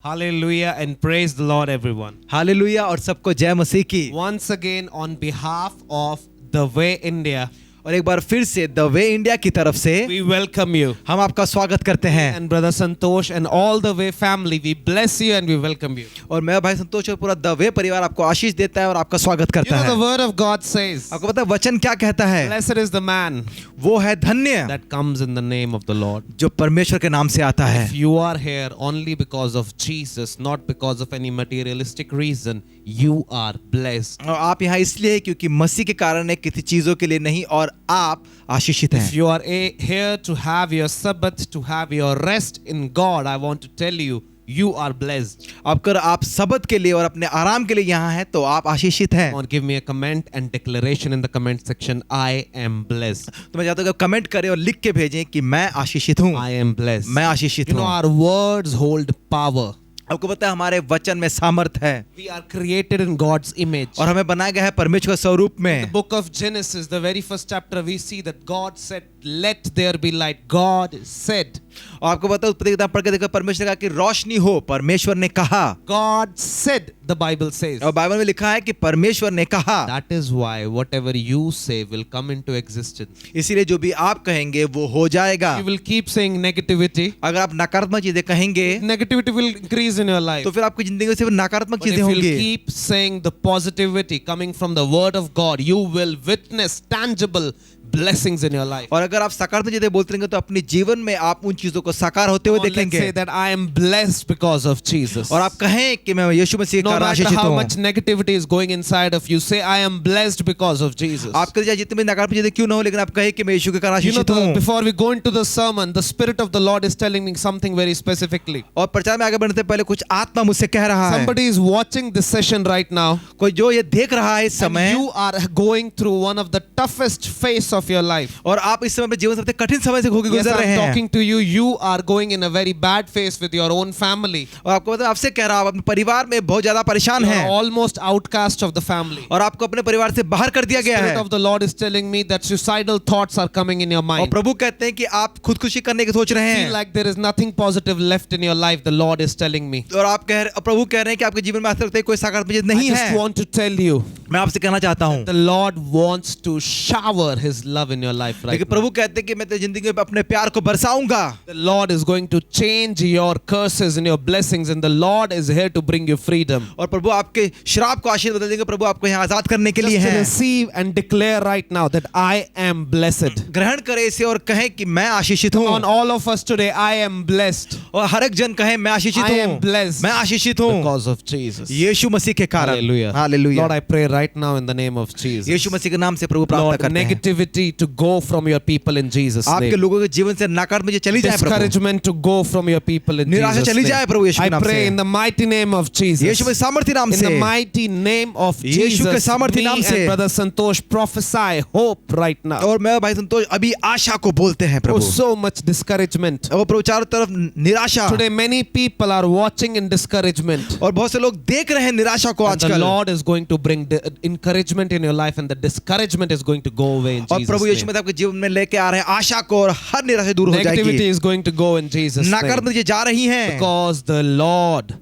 Hallelujah and praise the Lord everyone. Hallelujah और सबको जय मसीह की। Once again on behalf of The Way India, और एक बार फिर से द वे इंडिया की तरफ से we welcome you. हम आपका स्वागत करते हैं। And Brother Santosh and all the Way family, we bless you and we welcome you. और मैं भाई संतोष और पूरा द वे परिवार आपको आशीष देता है और आपका स्वागत You करता know है। the word of God says, आपको पता है वचन क्या कहता है? blessed is the man वो है धन्य that comes in the name of the Lord. जो परमेश्वर के नाम से आता है। If you are here only because of Jesus, not because of any materialistic reason, you are blessed. और आप यहाँ इसलिए हैं क्योंकि मसीह के कारण है, किसी चीजों के लिए नहीं, और आप आशीषित If हैं। you are here to have your Sabbath, to have your rest in God, I want to tell you, you are blessed. अगर आप सबत के लिए और अपने आराम के लिए यहाँ हैं तो आप आशीषित हैं। Or give me a comment and declaration in the comment section, I am blessed. तो मैं चाहता हूँ कि कमेंट करें और लिख के भेजें कि मैं आशीषित हूँ, I am blessed. मैं आशीषित You know, हूँ। our words hold power. आपको पता है हमारे वचन में सामर्थ है We are created in God's image. और हमें बनाया गया है परमेश्वर के स्वरूप The में। book of Genesis, the very first chapter, we see that God said, let there be light. God said. और आपको पता है उत्पत्ति किताब पढ़ के देखो, परमेश्वर ने कहा कि रोशनी हो, परमेश्वर ने कहा। God said, the Bible says. और बाइबल में लिखा है कि परमेश्वर ने कहा। That is why whatever you say will come into existence. इसीलिए जो भी आप कहेंगे वो हो जाएगा। You will keep saying negativity. अगर आप नकारात्मक चीजें कहेंगे Negativity will increase in your life. तो फिर आपकी जिंदगी में सिर्फ नकारात्मक But if चीजें you'll होंगी। keep saying the positivity coming from the word of God, you will witness tangible blessings in your life. और अगर आप सकारात्मक चीजें बोलते रहेंगे तो अपने जीवन में आप उन चीजों को साकार होते हुए Come on, let's देखेंगे। say that I am blessed because of Jesus. और आप कहें कि मैं यीशु मसीह No का matter आशीषित how हूँ। much negativity is going inside of you, say I am blessed because of Jesus. आपके लिए जितनी भी नकारात्मक चीजें क्यों ना हो, लेकिन आप कहें कि मैं यीशु के कारण You know, आशीषित हूँ। before we go into the sermon, the Spirit of the Lord is telling me something very specifically. और प्रचार में आगे बढ़ने से पहले कुछ आत्मा मुझसे कह रहा है। Somebody is watching this session right now. कोई जो ये देख रहा है इस And समय, you are going through one of the toughest phase of your life. और आप इस समय अपने जीवन से सबसे कठिन समय से होके Yes, गुजर रहे I'm हैं। talking to you. You are going in a very bad phase with your own family. और आपको पता है, आपसे कह रहा हूं, आप अपने परिवार में बहुत ज्यादा परेशान You are हैं almost outcast of the family. और आपको अपने परिवार से बाहर कर दिया गया Spirit है। of the Lord is telling me that suicidal thoughts are coming in your और mind. प्रभु कहते हैं कि आप खुदकुशी करने की सोच रहे Feel हैं, like there is nothing positive left in your life. The Lord is telling me. और आप प्रभु कह रहे हैं कि आपके जीवन में ऐसा लगता है कोई सकारात्मक चीज नहीं I just है। want to tell you, मैं आपसे कहना चाहता हूँ, the Lord wants to shower His love in your life right लेकिन now. प्रभु कहते हैं कि मैं तेरी जिंदगी में अपने प्यार को बरसाऊंगा। The Lord is going to change your curses and your blessings, and the Lord is here to bring you freedom. और प्रभु आपके श्राप को आशीर्वाद बदल देंगे। प्रभु आपको यहाँ आजाद करने के लिए Just है। receive and declare right now that I am blessed. ग्रहण करें इसे और कहें कि मैं आशीषित हूँ। On all of us today, I am blessed और हर एक जन कहे मैं आशीषित I am हूँ, blessed मैं आशीषित हूँ because of Jesus. यीशु मसीह के कारण। Hallelujah. Hallelujah. Lord, I pray right now in the name of Jesus. यीशु मसीह के नाम से प्रभु प्रार्थना Lord, करते हैं, negativity to go from your people in Jesus' आपके name. लोगों के जीवन से नकारात्मक चीजें चली जाए प्रभु, Discouragement to go from your people in निराशा Jesus' चली जाए प्रभु name. यीशु के I नाम pray से। in the mighty name of Jesus. यीशु के सामर्थ्य नाम In से, the mighty name of यीशु के Jesus, सामर्थ्य me नाम से। and Brother Santosh prophesy hope right now. और मैं भाई संतोष अभी आशा को बोलते हैं Oh, प्रभु। so much discouragement. और प्रभु चारों तरफ निराशा, Today many people are watching in discouragement. और बहुत से लोग देख रहे हैं निराशा को And the आजकल। Lord is going to bring encouragement in your life, and the discouragement is going to go away in और प्रभु Jesus' यीशु name. मसीह आपके जीवन में लेके आ रहे हैं आशा को, और हर निराशा दूर हो Negativity जाएगी। is going to go in Jesus' name. नकारात्मक चीजें जा रही हैं Because the Lord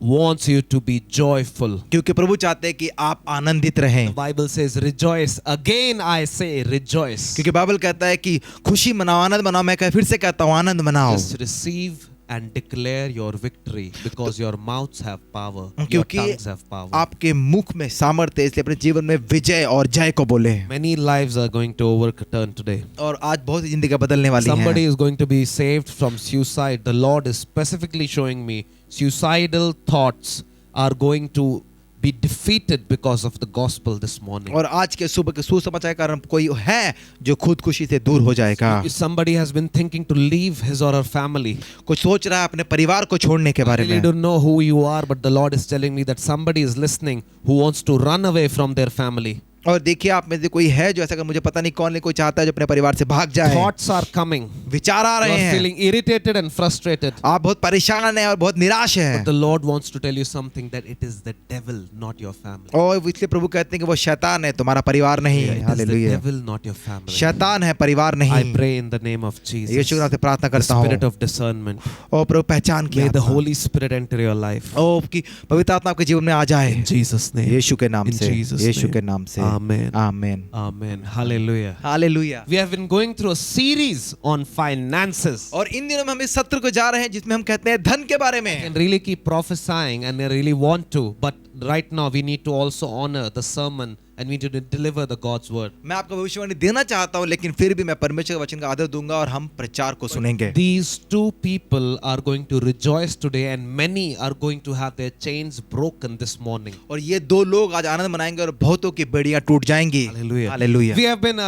wants you to be joyful. क्योंकि प्रभु चाहते हैं कि आप आनंदित रहें। The Bible says rejoice. Again I say rejoice. क्योंकि बाइबल कहता है कि खुशी मनाओ, आनंद मनाओ। मैं फिर से कहता हूँ आनंद मनाओ, Just receive and declare your victory, because your mouths have power, your क्योंकि tongues have power. आपके मुख में सामर्थ्य है, इसलिए अपने जीवन में विजय और जय को बोले। Many lives are going to overturn today. और आज बहुत सी जिंदगी बदलने वाली Somebody है। is going to be saved from suicide. The Lord is specifically showing me suicidal thoughts are going to be defeated because of the gospel this morning. और आज के सुबह के सुसमाचार के कारण कोई है जो खुदकुशी से दूर हो जाएगा। If somebody has been thinking to leave his or her family, कोई सोच रहा है अपने परिवार को छोड़ने के I बारे really में। don't know who you are, but the Lord is telling me that somebody is listening who wants to run away from their family. और देखिए आप में से कोई है जो ऐसा कर मुझे पता नहीं कौन है, कोई चाहता है जो अपने परिवार से भाग जाए। Thoughts are coming. विचार आ You रहे are हैं, feeling irritated and frustrated. आप बहुत परेशान हैं और बहुत निराश But हैं। the Lord wants to tell you something, that it is the devil, not your family. और इसलिए प्रभु कहते हैं कि वो शैतान है, तुम्हारा परिवार नहीं है। It is the hallelujah. devil, not your family. शैतान है, परिवार I नहीं। pray in the name of Jesus. यीशु के नाम से प्रार्थना The करता हूँ। spirit of discernment. और प्रभु पहचान May किया the Holy Spirit enter your life. और कि पवित्र आत्मा आपके जीवन में आ जाए In Jesus' name. यीशु के नाम In से, Jesus' यीशु name. के नाम से। Amen. आमीन। Amen. Hallelujah. Hallelujah. We have been going through a series on finances. और इन दिनों में हम इस सत्र को जा रहे हैं जिसमें हम कहते हैं धन के बारे में। And really keep prophesying, and I really want to, but right now we need to also honor the sermon and we need to deliver the God's word. मैं आपको भविष्यवाणी देना चाहता हूं, लेकिन फिर भी मैं परमेश्वर के वचन का आदर दूंगा और हम प्रचार को सुनेंगे। These two people are going to rejoice today, and many are going to have their chains broken this morning. और ये दो लोग आज आनंद मनाएंगे और बहुतों की बेड़ियां टूट जाएंगी। Hallelujah. Hallelujah. We have been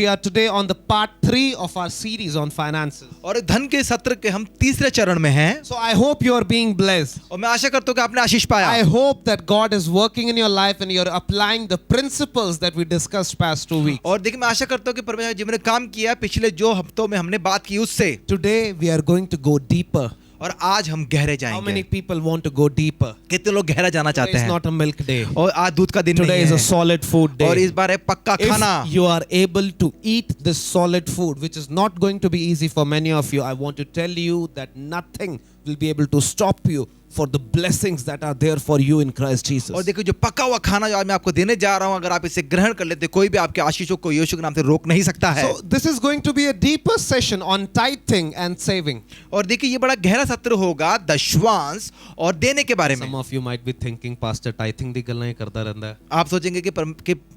we are today on the part 3 of our series on finances. और धन के सत्र के हम तीसरे चरण में हैं। So I hope you are being blessed. और मैं आशा करता हूं कि आपने आशीष पाया। I hope that God is working in your life and you're applying the principles that we discussed past 2 weeks. और देखिए मैं आशा करता हूं कि परमेश्वर जीवन में काम किया पिछले जो हफ्तों में हमने बात की उससे। Today we are going to go deeper. और आज हम गहरे How many जाएंगे। people want to go deeper? कितने लोग गहरा जाना Today चाहते is हैं? not a milk day. और आज दूध का दिन Today नहीं is a है। solid food day. और इस बार है पक्का खाना। If you are able to eat this solid food, which is not going to be easy for many of you, I want to tell you that nothing will be able to stop you for the blessings that are there for you in Christ Jesus. और देखो जो पका हुआ खाना जो आज मैं आपको देने जा रहा हूं, अगर आप इसे ग्रहण कर लेते कोई भी आपके आशीषों को यीशु के नाम से रोक नहीं सकता है। So this is going to be a deeper session on tithing and saving. और देखिए ये बड़ा गहरा सत्र होगा दशवांश और देने के बारे में। Some of you might be thinking, Pastor, tithing दी गल्लां ही करता रहता है। आप सोचेंगे कि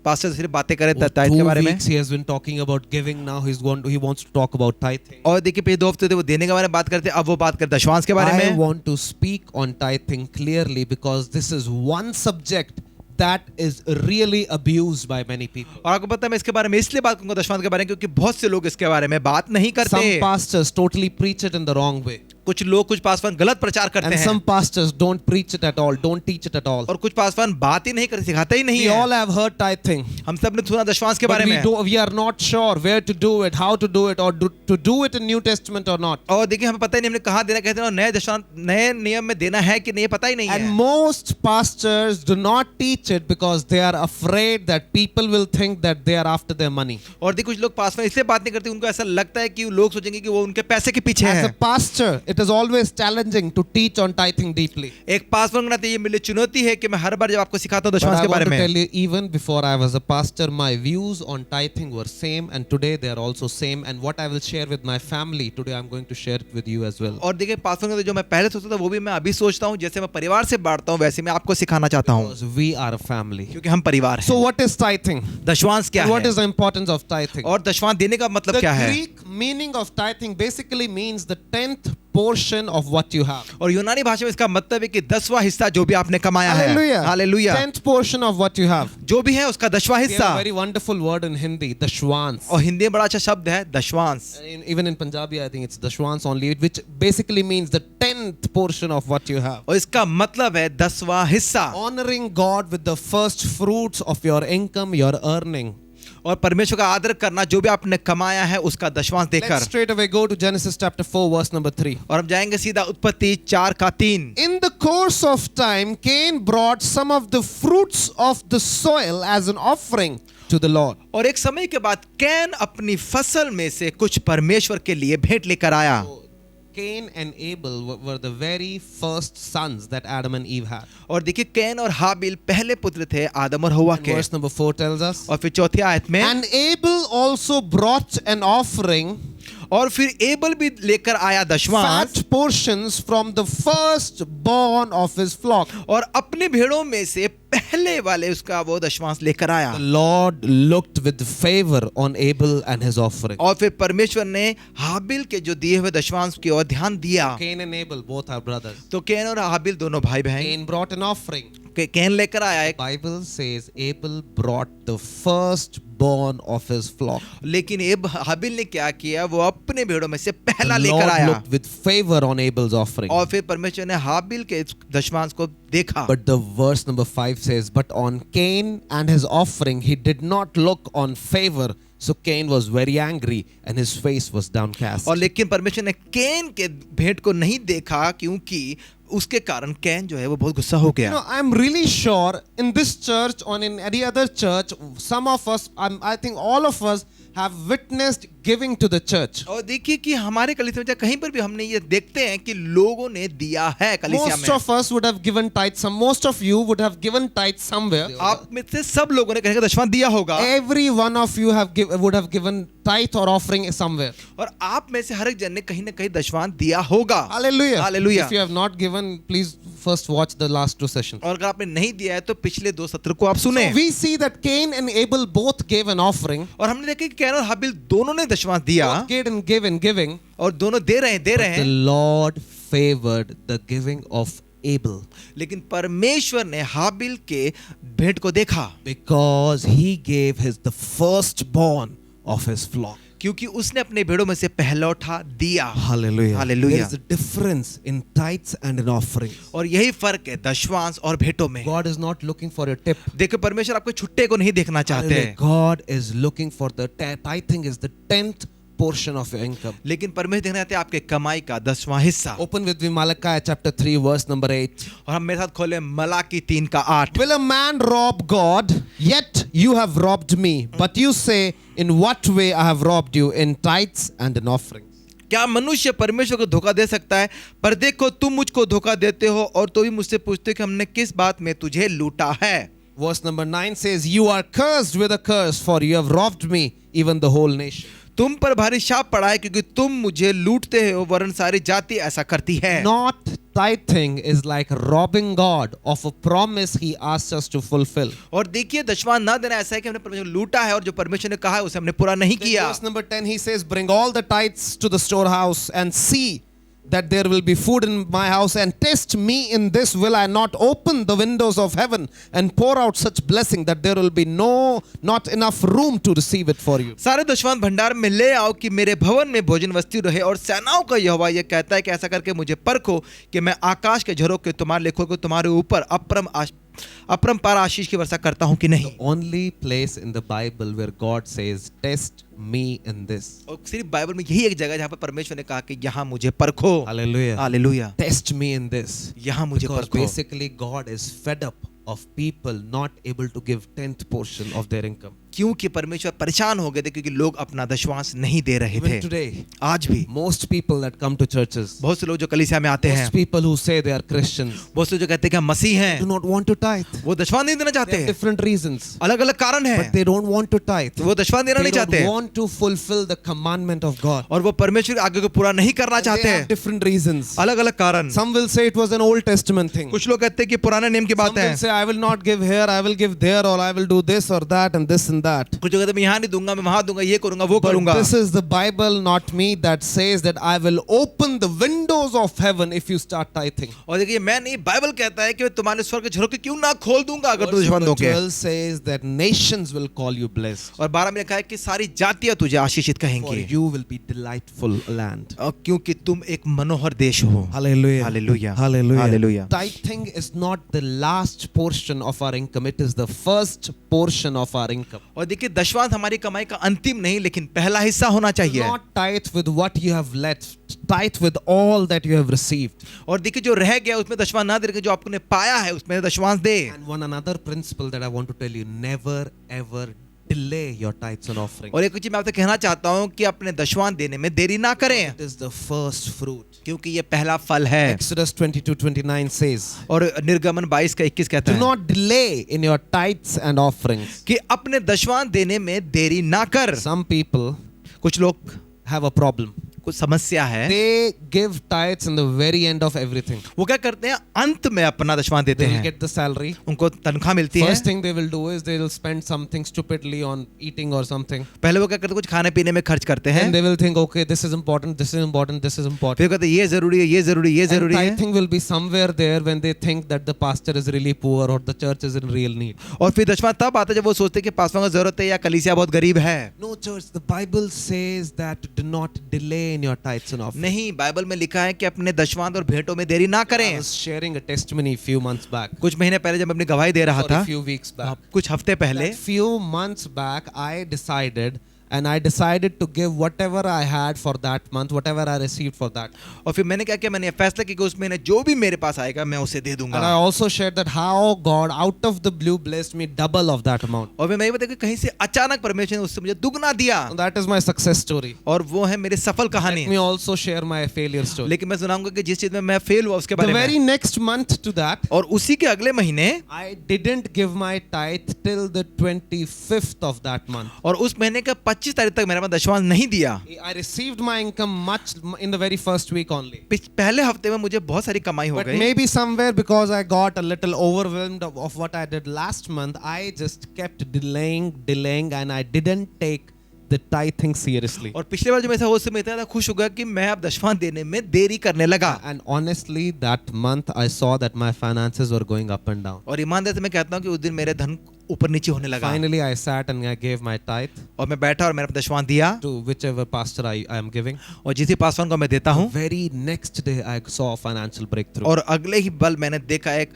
पास्टर सिर्फ बातें करे Oh, टाइट के 2 बारे में। weeks he has been talking about giving. Now he wants to talk about tithing. और देखिए पिछले 2 हफ्ते थे वो देने के बारे में बात करते, अब वो बात करते दशवांश के बारे I में। want to speak on tithing clearly because this is one subject that is really abused by many people. और आपको पता है मैं इसके बारे में इसलिए बात करूंगा दशवांश के बारे में क्योंकि बहुत से लोग इसके बारे में बात नहीं Some करते। pastors totally preach it in the wrong way. कुछ लोग कुछ पासवान गलत प्रचार करते And हैं some pastors don't preach it at all, don't teach it at all. और कुछ पासवान बात ही नहीं करते, सिखाते ही नहीं We all है। have heard tithing, हम सब ने सुना दशवांश के but बारे में। we are not sure where to do it, how to do it, or to do it in New Testament or not. और देखिए हमें पता ही नहीं हमने कहाँ देना, कहते हैं और नए दशवांश नए नियम में देना है कि नहीं पता ही नहीं And है। most pastors do not teach it because they are afraid that people will think that they are after their money. और देखिए कुछ लोग पासवान इसलिए बात नहीं करते, उनको ऐसा लगता है कि लोग सोचेंगे कि वो उनके पैसे के पीछे As a है। pastor, it is always challenging to teach on tithing deeply. एक पासवान के नाते ये मेरी चुनौती है कि मैं हर बार जब आपको सिखाता हूँ But दशवांश I के want बारे to में। tell you, even before I was a pastor, my views on tithing were same, and today they are also same. And what I will share with my family today, I'm going to share it with you as well. और देखिए पासवान का जो मैं पहले सोचता था वो भी मैं अभी सोचता हूँ, जैसे मैं परिवार से बांटता हूँ वैसे मैं आपको सिखाना चाहता हूँ, Because we are a family. क्योंकि हम परिवार So हैं। what is tithing? दशवांश क्या What है is the importance of tithing? और दशवांश देने का मतलब The क्या है? Greek meaning of tithing basically means the 10th portion of what you have. और यूनानी भाषा में इसका मतलब है कि 10वां हिस्सा जो भी आपने कमाया है। Hallelujah. Hallelujah. 10th portion of what you have. जो भी है उसका 10वां We have a हिस्सा। very wonderful word in Hindi, dashwans. और हिंदी में बड़ा अच्छा शब्द है दशवांश। Even in Punjabi, I think it's dashwans only, which basically means the 10th portion of what you have. और इसका मतलब है 10वां हिस्सा। Honoring God with the first fruits of your income, your earning. और परमेश्वर का आदर करना जो भी आपने कमाया है उसका दशवांश Let's देकर। straight away go to Genesis chapter 4, verse number 3. और हम जाएंगे सीधा उत्पत्ति 4 का 3। In the course of time, Cain brought some of the fruits of the soil as an offering to the Lord. और एक समय के बाद कैन अपनी फसल में से कुछ परमेश्वर के लिए भेंट लेकर आया। Cain and Abel were the very first sons that Adam and Eve had. और देखिए कैन और हाबिल पहले पुत्र थे आदम और हव्वा And के। verse number 4 tells us. और फिर चौथी आयत में And Abel also brought an offering, और फिर एबल भी लेकर आया दशवांश fat portions from the firstborn of his flock. और अपने भेड़ों में से पहले वाले उसका वो दशवांश लेकर आया। The Lord looked with favor on Abel and his offering. और फिर परमेश्वर ने हाबिल के जो दिए हुए दशवांश की ओर ध्यान दिया। Cain and Abel both are brothers. तो कैन और हाबिल दोनों भाई बहन। Cain brought an offering. Can लेकर आया एक, Bible says Abel brought the firstborn of his flock. लेकिन एब हाबिल ने क्या किया, वो अपने भेड़ों में से पहला The लेकर Lord आया looked with favor on Abel's offering. और फिर परमेश्वर ने हाबिल के दशमांश को देखा। But the verse number 5 says, but on Cain and his offering he did not look on favor. So Cain was very angry and his face was downcast. और लेकिन परमेश्वर ने कैन के भेंट को नहीं देखा, क्योंकि उसके कारण कैन जो है वो बहुत गुस्सा हो You गया। know, I'm really sure in this church or in any other church, some of us, I think all of us have witnessed giving to the church. और देखिए कि हमारे कलीसिया में कहीं पर भी हमने ये देखते हैं कि लोगों ने दिया है कलीसिया Most में। of us would have given tithe. Most of you would have given tithe somewhere. आप में से सब लोगों ने कहीं का दशमांश दिया होगा Every one of you would have given tithe or offering somewhere. और आप में से हर एक जन ने कहीं ना कहीं दशमांश दिया होगा। Hallelujah. Hallelujah. If you have not given, please first watch the last 2 sessions. और अगर आपने नहीं दिया है तो पिछले 2 सत्र को आप सुने। So we see that Cain and Abel both gave an offering. और हमने देखा कि कैन और हाबिल दोनों ने दशमांश दिया Both gave and giving. और दोनों दे रहे But the हैं, Lord favored the giving of Abel लेकिन परमेश्वर ने हाबिल के भेंट को देखा because he gave the firstborn of his flock. क्योंकि उसने अपने भेड़ों में से पहलौठा दिया। Hallelujah. Hallelujah. There is a difference in tithes and in offerings. और यही फर्क है दशमांश और भेंटों में। God is not looking for a tip. देखो परमेश्वर आपको छुट्टे को नहीं देखना चाहते Hallelujah. हैं, God is looking for the tithing is the 10th portion of your income. लेकिन परमेश्वर देखना चाहते हैं आपके कमाई का 10वां हिस्सा। Open with me Malachi chapter 3 verse number 8. और हम मेरे साथ खोले मलाकी 3 का 8। Will a man rob God? Yet you have robbed me. But you say, in what way I have robbed you? In tithes and in offerings. क्या मनुष्य परमेश्वर को धोखा दे सकता है? पर देखो तुम मुझको धोखा देते हो और तो भी मुझसे पूछते हो कि हमने किस बात में तुझे लूटा है। Verse number 9 says, you are cursed with a curse, for you have robbed me, even the whole nation. तुम पर भारी शाप पड़ा है क्योंकि तुम मुझे लूटते हो, वरन सारी जाति ऐसा करती है। Not tithing is like robbing God of a promise he asks us to fulfill. और देखिए दशमांश ना देना ऐसा है कि हमने परमेश्वर को लूटा है और जो परमेश्वर ने कहा है उसे हमने पूरा नहीं Then किया। verse number 10 he says, bring all the tithes to the storehouse and see that there will be food in my house, and test me in this, will I not open the windows of heaven and pour out such blessing that there will be not enough room to receive it for you. सारे दशमांश भंडार में ले आओ कि मेरे भवन में भोजन वस्तु रहे, और सेनाओं का यहोवा यह कहता है कि ऐसा करके मुझे परखो कि मैं आकाश के झरोखे के तुम्हारे लेखों को तुम्हारे ऊपर अपरंपार आशीष की वर्षा करता हूं कि नहीं। Only place in the Bible where God says, test me in this. और सिर्फ बाइबल में यही एक जगह जहां पर परमेश्वर ने कहा कि यहाँ मुझे परखो। Hallelujah. Hallelujah. Test me in this. यहाँ मुझे Because परखो। basically God is fed up of people not able to give 10th portion of their income. क्योंकि परमेश्वर परेशान हो गए थे क्योंकि लोग अपना दशमांश नहीं दे रहे Even थे। today, आज भी most people that come to churches, बहुत से लोग जो कलीसिया में आते हैं, most people who say they are Christians, बहुत से जो कहते हैं कि हम मसीह do हैं, not want to tithe. वो दशमांश नहीं देना They चाहते have हैं। different reasons, अलग अलग कारण but है, they don't want to tithe. वो दशमांश देना They नहीं चाहते don't हैं want to fulfill the commandment of God. और वो परमेश्वर के आगे को पूरा नहीं करना They चाहते have हैं। different reasons. अलग अलग कारण। Some will say it was an Old Testament thing. कुछ लोग कहते हैं कि पुराने नियम की Some बात है, will say I will not give here, I will give there, or I will do this or that and this and that. कुछ लोग कहते हैं मैं यहाँ नहीं दूंगा, मैं वहां दूंगा, ये करूंगा, वो But करूंगा। this is the Bible, not me, that says that I will open the windows of heaven if you start tithing. और देखिए मैं नहीं, बाइबल कहता है कि मैं तुम्हारे स्वर्ग के झरोखे क्यों ना खोल दूंगा अगर तुम दशमांश दोगे। 12 says that nations will call you blessed. और 12 में लिखा है कि सारी जातियां तुझे आशीषित For कहेंगी, you will be delightful land. और क्योंकि तुम एक मनोहर देश हो। Hallelujah. Hallelujah. Hallelujah. Hallelujah. Tithing is not the last portion of our income. It is the first portion of our income. और देखिए दशमांश हमारी कमाई का अंतिम नहीं लेकिन पहला हिस्सा होना Do चाहिए। not tithe with what you have left. Tithe with all that you have received. और देखिए जो रह गया उसमें दशमांश ना दे, जो आपने पाया है उसमें दशमांश दे। And one another principle that I want to tell you, never ever delay your tithes and offerings. और एक चीज मैं आपसे कहना चाहता हूँ कि अपने दशमांश देने में देरी ना करें, It is the first fruit. क्योंकि ये पहला फल है। Exodus 22:29 says, और निर्गमन 22 का 21 कहता do है not delay in your tithes and offerings. कि अपने दशमांश देने में देरी ना कर। Some people कुछ लोग have a problem. कुछ समस्या है, they give tithes in the very end of everything. वो क्या करते हैं, अंत में अपना दशमांश देते They will हैं। get the salary. उनको तनख्वाह मिलती है, First thing they will do is they will spend something stupidly on eating or something. पहले वो क्या करते हैं, कुछ खाने पीने में खर्च करते हैं, Then they will think, okay, this is important, this is important, this is important. फिर कहते हैं ये जरूरी है, ये जरूरी, ये And जरूरी है, tithing will be somewhere there when they think that the pastor is really poor or the church is in real need. और फिर दशमांश तब आता है जब वो सोचते हैं कि पासवां को जरूरत है या कलीसिया बहुत गरीब है। No, church, the Bible says that do not delay in your tithes and offerings. नहीं, बाइबल में लिखा है कि अपने दशमांश और भेंटों में देरी ना I करें। was sharing a testimony few months back. कुछ महीने पहले जब मैं अपनी गवाही दे रहा Or था, a few weeks back. कुछ हफ्ते पहले, That few months back, I decided to give whatever I had for that month, whatever I received for that. और फिर मैंने क्या किया, मैंने फैसला किया कि उस महीने जो भी मेरे पास आएगा मैं उसे दे And I दूंगा। also shared that how God out of the blue blessed me double of that amount. और फिर मैं ये बताया कि कहीं से अचानक परमेश्वर ने उससे मुझे दुगना दिया, And that is my success story. और वो है मेरी सफल कहानी। Let me also share my failure story. लेकिन मैं सुनाऊंगा कि जिस चीज में मैं फेल हुआ उसके The बारे very में, next month to that, और उसी के अगले महीने, I didn't give my tithe till the 25th of that month. और उस महीने का 25 तारीख तक मेरे पास दशमांश नहीं दिया। I received my income much in the very first week only. पहले हफ्ते में मुझे बहुत सारी कमाई हो But गई, maybe somewhere because I got a little overwhelmed of what I did last month, I just kept delaying and I didn't take the tithing seriously. और पिछले बार जब ऐसा हो उससे मैं इतना खुश हो गया कि मैं अब दशमांश देने में देरी करने लगा। And honestly, that month I saw that my finances were going up and down. और ईमानदारी से मैं कहता हूँ कि उस दिन मेरे धन ऊपर नीचे होने लगा। Finally, I sat and I gave my tithe और मैं बैठा और मैंने दशमांश दिया, to whichever pastor I am giving. और जिस पासवान को मैं देता हूँ, Very next day, I saw a financial breakthrough. और अगले ही पल मैंने देखा एक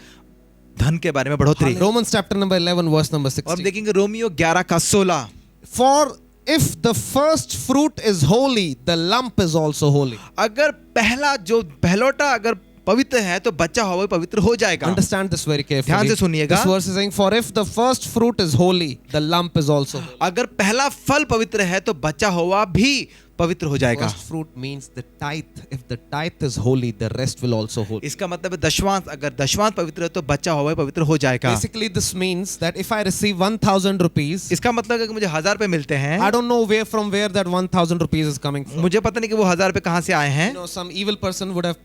धन के बारे में बढ़ोतरी। Romans chapter number 11, verse number और हम 16. देखेंगे रोमियो 11 का 16, For if the first fruit is holy, the lump is also holy. अगर पहला जो पहलोटा अगर पवित्र है तो बच्चा हुआ भी पवित्र हो जाएगा। Understand this very ध्यान carefully. से सुनिएगा। This verse is saying, for if the first fruit is holy, the lump is also holy. अगर पहला फल पवित्र है तो बच्चा हुआ भी पवित्र हो जाएगा। First fruit means the tithe. If the tithe is holy, the rest will also holy. इसका मतलब है दशमांश, अगर दशमांश पवित्र है तो बच्चा हुआ भी पवित्र हो जाएगा। Basically, this means that if I receive 1,000 rupees, इसका मतलब है कि मुझे 1000 रुपए मिलते हैं, I don't know from where that 1,000 rupees is coming from. मुझे पता नहीं कि वो 1000 रुपए कहाँ से आए हैं। You know, some evil person would have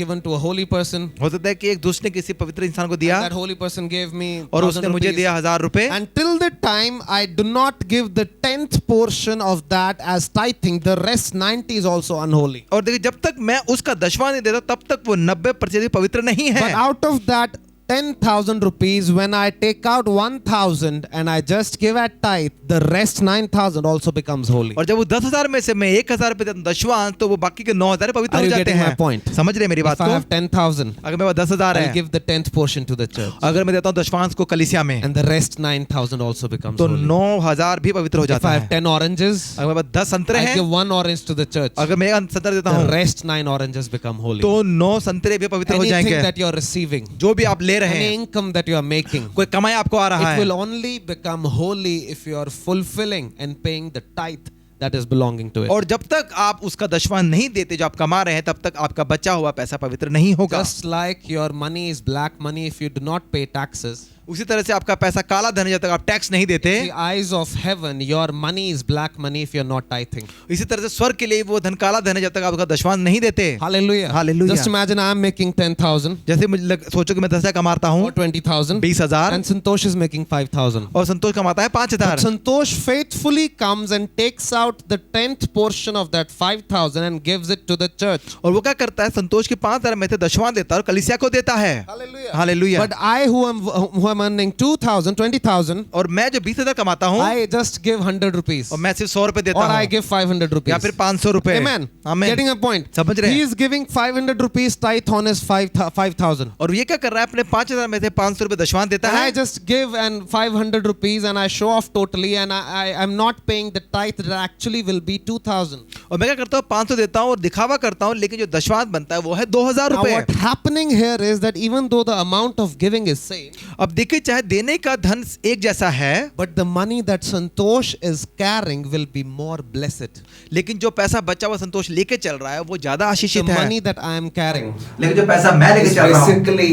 given to a holy person. हो सकता है कि एक दुष्ट ने किसी पवित्र इंसान को दिया That holy person gave me और 1,000 उसने मुझे rupees. दिया 1000 रुपए, And till the time I do not give the 10th portion of that as tithing, the rest 90 is also unholy. और देखिए जब तक मैं उसका दशमांश नहीं देता तब तक वो 90% पवित्र नहीं But है। out of that 10,000 rupees, when I take out 1,000 and I just give at tithe, the rest 9,000 also becomes holy. और जब वो 10,000 में से मैं 1,000 रुपए देता हूं दशमांश तो वो बाकी के 9,000 पवित्र Are हो you जाते getting my हैं। point? समझ रहे हैं मेरी बात If I को? have 10,000, अगर मेरे पास 10,000 I'll है, give the 10th portion to the church. अगर मैं देता हूँ दशमांश को कलीसिया में, And the rest 9,000 also becomes तो holy. 9,000 भी पवित्र हो If जाता I है। have 10 oranges, अगर मेरे पास 10 संतरे I हैं, give 1 orange to the church. अगर मैं 1 संतरा देता The हूँ rest 9 oranges become holy. तो 9 संतरे भी पवित्र हो Anything जाएंगे। that you are receiving, जो भी आप ले रहे any हैं, income that you are making, कोई कमाई आपको आ रहा it will है, only become holy if you are fulfilling and paying the tithe that is belonging to it. और जब तक आप उसका दशमांश नहीं देते जो आप कमा रहे हैं तब तक आपका बचा हुआ पैसा पवित्र नहीं होगा। Just like your money is black money if you do not pay taxes, उसी तरह से आपका पैसा काला धन है जब तक आप टैक्स नहीं देते। in the eyes of heaven, your money is black money if you are not tithing. इसी तरह से स्वर्ग के लिए वो धन काला धन है जब तक आप उसका दशमांश नहीं देते। Hallelujah. Hallelujah. Just imagine I am making 10,000 जैसे मुझे सोचो कि मैं 10,000 कमाता हूँ, or 20,000 20,000, and Santosh is making 5,000. और संतोष कमाता है But 5,000। Santosh faithfully comes and takes out the 10th portion of that 5,000 and gives it to the church. और वो क्या करता है, संतोष के 5,000 में से दशमांश देता है और कलीसिया को देता है। Hallelujah. Hallelujah. But I who am earning 2,000, 20,000, और मैं जो 20,000 कमाता हूँ I just give 100 rupees. और मैं सिर्फ 100 रुपए देता Or I हूँ give 500 rupees. या फिर 500 रुपए। Amen. Amen. Getting a point. समझ रहे He हैं? is giving 500 rupees tithe on his 5,000. और ये क्या कर रहा है, अपने 5,000 में से 500 रुपए दशमांश देता And I है just give and 500 rupees and I show off totally and I'm not paying the tithe that actually will be 2,000. और मैं क्या करता हूँ 500 देता हूँ और दिखावा करता हूँ, लेकिन जो दशमांश बनता है वो है 2,000 Now रुपए। what happening here is that even though the amount of giving is same, अब देखिए चाहे देने का धन एक जैसा है, but the money that Santosh is carrying will be more blessed. लेकिन जो पैसा बचा हुआ संतोष लेके चल रहा है वो ज्यादा The आशीषित है। money that I am carrying लेकिन जो पैसा मैं लेके is चल रहा हूँ, basically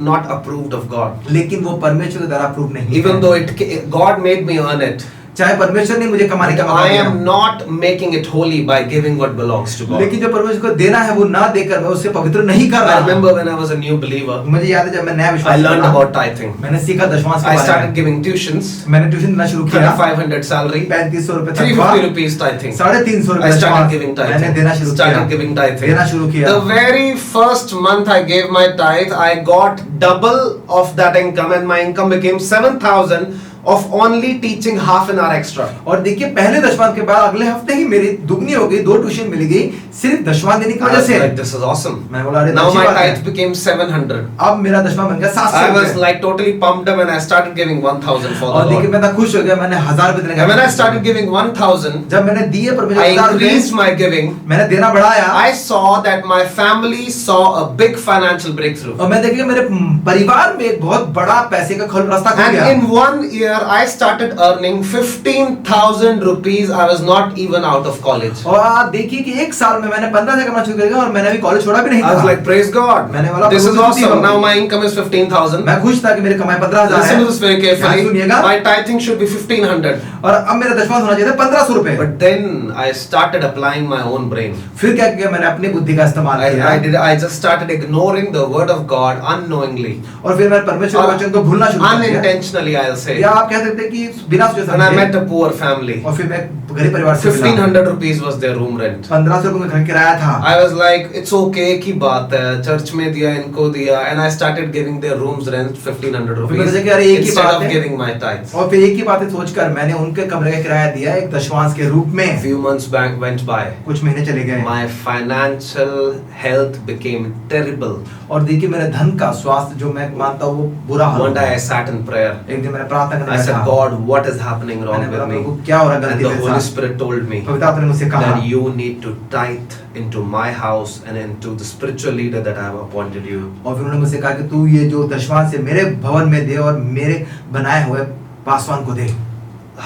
not approved of God. लेकिन वो परमेश्वर के द्वारा अप्रूव नहीं Even है। though God made me earn it, चाहे परमेश्वर ने मुझे कमाने का मौका I दिया, am not making it holy by giving what belongs to God. लेकिन जो परमेश्वर को देना है वो ना देकर मैं उससे पवित्र नहीं कर I रहा। remember when I was a new believer, मुझे याद है जब मैं नया I विश्वासी learned बना, about tithing. मैंने सीखा दशमांश के I बारे started में। giving tuitions, मैंने ट्यूशन देना शुरू किया, 500 salary, 3500 रुपए 350 rupees tithing. 350 रुपए I started दशमांश giving मैंने tithing. देना शुरू Started किया, giving tithing. देना शुरू किया। The very first month I gave my tithe, I got double of that income, and my income became 7,000 of only teaching half an hour extra. और देखिए पहले दशमांश के बाद अगले हफ्ते ही मेरी दुगनी हो गई, 2 ट्यूशन मिल गई सिर्फ दशमांश देने की I वजह was से। like, this is awesome. मैं बोला अरे Now अच्छी my बात है। tithe became 700. अब मेरा दशमांश बन गया 700 I was रुपए। like totally pumped up and I started giving 1,000 for the और देखिए Lord. मैं तो खुश हो गया, मैंने 1000 रुपए देने And when I का, started giving 1,000, जब मैंने दिए परमेश्वर I 1000 रुपए, increased my giving. मैंने देना बढ़ाया, I saw that my family saw a big financial breakthrough. और मैं देखिए मेरे परिवार में एक बहुत बड़ा पैसे का खुल रास्ता खुल And गया। in 1 year, I started earning 15,000 rupees. I was not even out of college. और आप देखिए कि एक साल में मैंने 15 से कमाना शुरू कर दिया और मैंने अभी कॉलेज छोड़ा भी नहीं I was था। like, praise God. मैंने बोला This is प्रभु की स्तुति awesome. हो। Now my income is 15,000. मैं खुश था कि मेरी कमाई 15,000 Listen है। to this very ध्यान carefully. सुनिएगा, My tithing should be 1,500. और अब मेरा दशमांश होना चाहिए था 1500 रुपए। But then I started applying my own brain. फिर क्या किया, मैंने अपनी बुद्धि का इस्तेमाल किया, I just started ignoring the word of God unknowingly. और फिर मैंने परमेश्वर के वचन को भूलना शुरू कर दिया। Unintentionally, I'll say. या आप कह सकते हैं कि बिना सोचे And I समझे। met a poor family. और फिर मैं गरीब परिवार से मिला। 1,500 rupees was their room rent. 1500 रुपए का घर किराया था। I was like, it's okay की बात है, चर्च में दिया, इनको दिया, and I started giving their rooms rent 1,500 फिर मैंने rupees सोचा कि अरे एक ही instead बात of है। giving my tithes. और फिर एक ही बात सोचकर मैंने उनके कमरे का किराया दिया एक दशमांश के रूप में। Few months back went by. कुछ महीने चले गए, My financial health became terrible. और देखिए मेरे धन का स्वास्थ्य जो मैं मानता हूँ वो बुरा हाल One day I हुआ। sat in prayer. एक दिन मैंने प्रार्थना करने I said, लगा। God, what is happening wrong मैंने बोला with प्रभु me? क्या हो रहा है And गलती the मेरे Holy साथ? Spirit told me पवित्र आत्मा ने मुझसे कहा that you need to tithe into my house and into the spiritual leader that I have appointed you. और फिर उन्होंने मुझसे कहा कि तू ये जो दशमांश है मेरे भवन में दे और मेरे बनाए हुए पासवान को दे।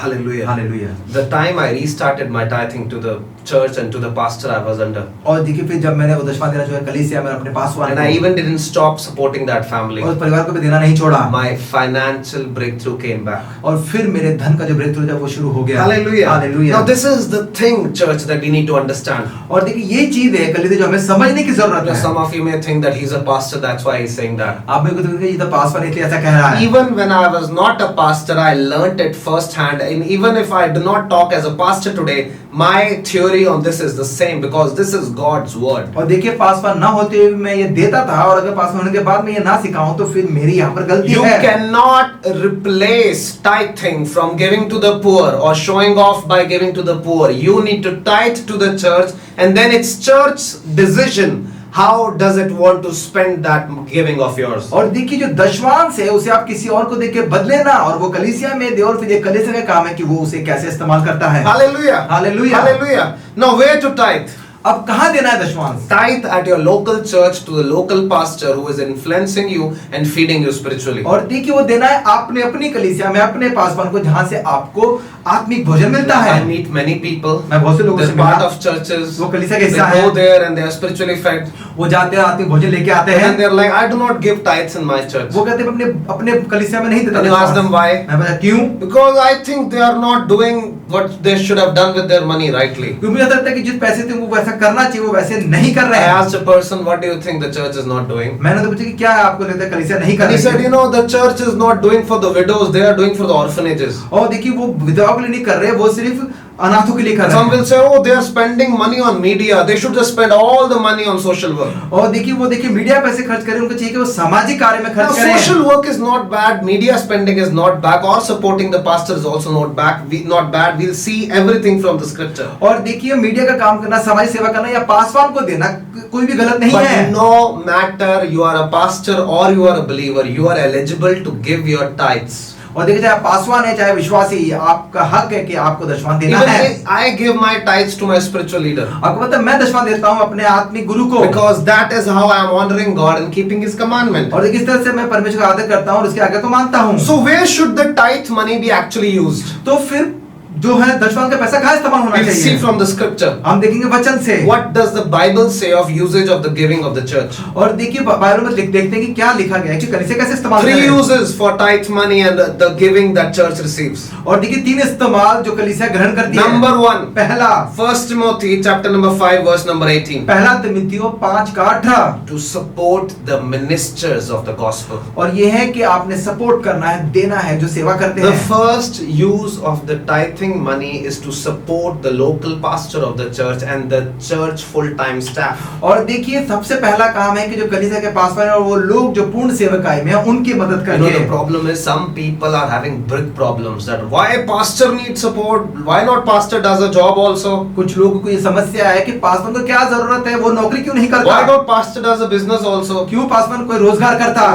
Hallelujah. Hallelujah. The time I restarted my tithing to the church and to the pastor I was under, और देखिए फिर जब मैंने वो दशमांश देना शुरू किया कलीसिया में अपने Paswan and I even didn't stop supporting that family, और उस परिवार को भी देना नहीं छोड़ा, my financial breakthrough came back. और फिर मेरे धन का जो ब्रेकथ्रू था वो शुरू हो गया। Hallelujah. Hallelujah. Now this is the thing, church, that we need to understand. और देखिए ये चीज है कलीसिया जो हमें समझने की जरूरत Now, है। some of you may think that he's a pastor, that's why he's saying that. आप मेरे को तो ये तो पासवान इसलिए ऐसा कह रहा है। Even when I was not a pastor, I learnt it firsthand. And even if I do not talk as a pastor today, my theory on this is the same because this is God's word. और देखिए पासवान ना होते हुए भी मैं ये देता था, और अगर पासवान होने के बाद मैं ये ना सिखाऊं तो फिर मेरी यहाँ पर गलती You है। cannot replace tithing from giving to the poor or showing off by giving to the poor. You need to tithe to the church, and then it's church's decision. How does it want to spend that giving of yours? और देखिए जो दशमांश है उसे आप किसी और को देके बदले ना, और वो कलीसिया में दे, और फिर ये कलीसिया का काम है कि वो उसे कैसे इस्तेमाल करता है। Hallelujah. Hallelujah. Hallelujah. Now where to tithe? अब कहाँ देना है दशमांश? Tithe at your local church to the local pastor who is influencing you and feeding you spiritually. और देखिए वो देना है आपने अपनी कलीसिया में अपने पासवान को, जहाँ से आपको आत्मिक भोजन मिलता है। I meet many people. मैं बहुत से लोगों से They're मिला, part of churches. वो कलीसिया के They हिस्सा है, go there and they are spiritually fed. वो जाते हैं आत्मिक भोजन लेके आते हैं, And they're like, I do not give tithes in my church. वो कहते हैं अपने अपने कलीसिया में नहीं देता And you ask them दशमांश। why? मैं बता क्यों? Because I think they are not doing what they should have done with their money rightly. क्योंकि मुझे लगता है कि जिस पैसे थे वो वैसा करना चाहिए, वो वैसे नहीं कर I रहे हैं। asked a person, what do you think the church is not doing? मैंने तो पूछा कि क्या आपको लगता है कलीसिया नहीं कर And he रही said, है? you know, the church is not doing for the widows, they are doing for the orphanages. और देखिए वो विधवाओं के लिए नहीं कर रहे, वो सिर्फ अनाथों के लिए कर रहे Some will हैं। say, oh, they are spending money on media. They should just spend all the money on social work. और देखिए वो देखिए मीडिया पैसे खर्च करें, उनको चाहिए कि वो सामाजिक कार्य में Now, खर्च करें। social work is not bad. Media spending is not bad. Or supporting the pastor is also not bad. We'll see everything from the scripture. और देखिए मीडिया का काम करना, सामाजिक सेवा करना या पासवान को देना कोई भी गलत नहीं है। But no matter you are a pastor or you are a believer, you are eligible to give your tithes. और देखिए चाहे पासवान है चाहे विश्वासी, आपका हक है कि आपको दशमांश देना Even है। I give my tithes to my spiritual leader. आपको पता है मैं दशमांश देता हूँ अपने आत्मिक गुरु को, Because that is how I am honoring God and keeping His commandment. और देखिए इस तरह से मैं परमेश्वर का आदर करता हूँ और उसकी आज्ञा को मानता हूँ। So where should the tithe money be actually used? तो फिर जो है दशवां का पैसा कहाँ इस्तेमाल होना We'll see चाहिए? from the scripture. हम देखेंगे वचन से। What does the Bible say of usage of the giving of the church? और देखिए बाइबल में देखते हैं कि क्या लिखा गया है कि कलीसिया कैसे इस्तेमाल Three करें। uses for tithe money and the giving that church receives. और देखिए 3 इस्तेमाल जो कलीसिया ग्रहण करती है। Number 1. पहला 1 Timothy chapter number 5 verse number 18. पहला तिमुथियुस 5:18 To support the ministers of the gospel. और ये है कि आपने सपोर्ट करना है, देना है जो सेवा करते The हैं। first use of the tithing money is to support the local pastor of the church and the church full-time staff. और देखिए सबसे पहला काम है कि जो कलीसिया के पासवान और वो लोग जो पूर्ण सेवकाई में हैं उनकी मदद You know, the करिए। problem is some people are having big problems that why pastor needs support, why not pastor does a job also, कुछ लोगों को ये समस्या है कि पासवान को क्या जरूरत है, वो नौकरी क्यों नहीं why करता, not pastor does a business also. क्यों पासवान कोई रोजगार करता।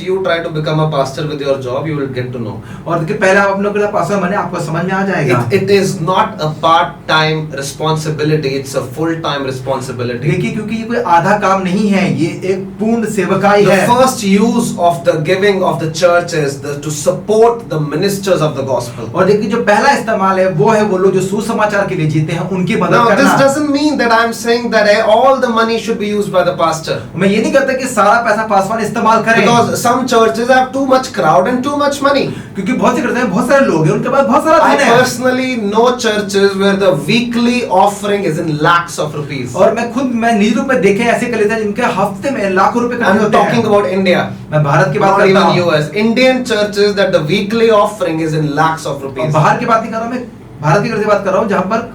You try to become a pastor with your job, you will get to know. और देखिए पहले आप अपने को पासवान बने, आपको समझ में आ जाएगा। It is not a part-time responsibility, it's a full-time responsibility. देखिए क्योंकि ये कोई आधा काम नहीं है, ये एक पूर्ण सेवकाई The है। first use of the giving of the church is to support the ministers of the gospel. और देखिए जो पहला इस्तेमाल है वो लोग जो सुसमाचार के लिए जीते हैं उनकी मदद Now, this करना। doesn't mean that I'm saying that all the money should be used by the pastor. मैं ये नहीं कहता कि सारा पैसा पासवान इस्तेमाल करें, Because some churches have too much crowd and too much money. क्योंकि बहुत से करते हैं, बहुत सारे लोग हैं, उनके पास बहुत सारा I धन है। personally know churches where the weekly offering is in lakhs of rupees. और मैं निज रूप में देखे ऐसे कलीसिया जिनके हफ्ते में लाखों रुपए खर्च I'm होते talking हैं। about India, मैं भारत की बात not करता even हूँ, US. Indian churches that the weekly offering is in lakhs of और rupees. बाहर की बात नहीं कर रहा हूँ, मैं भारत की बात कर रहा हूँ जहाँ पर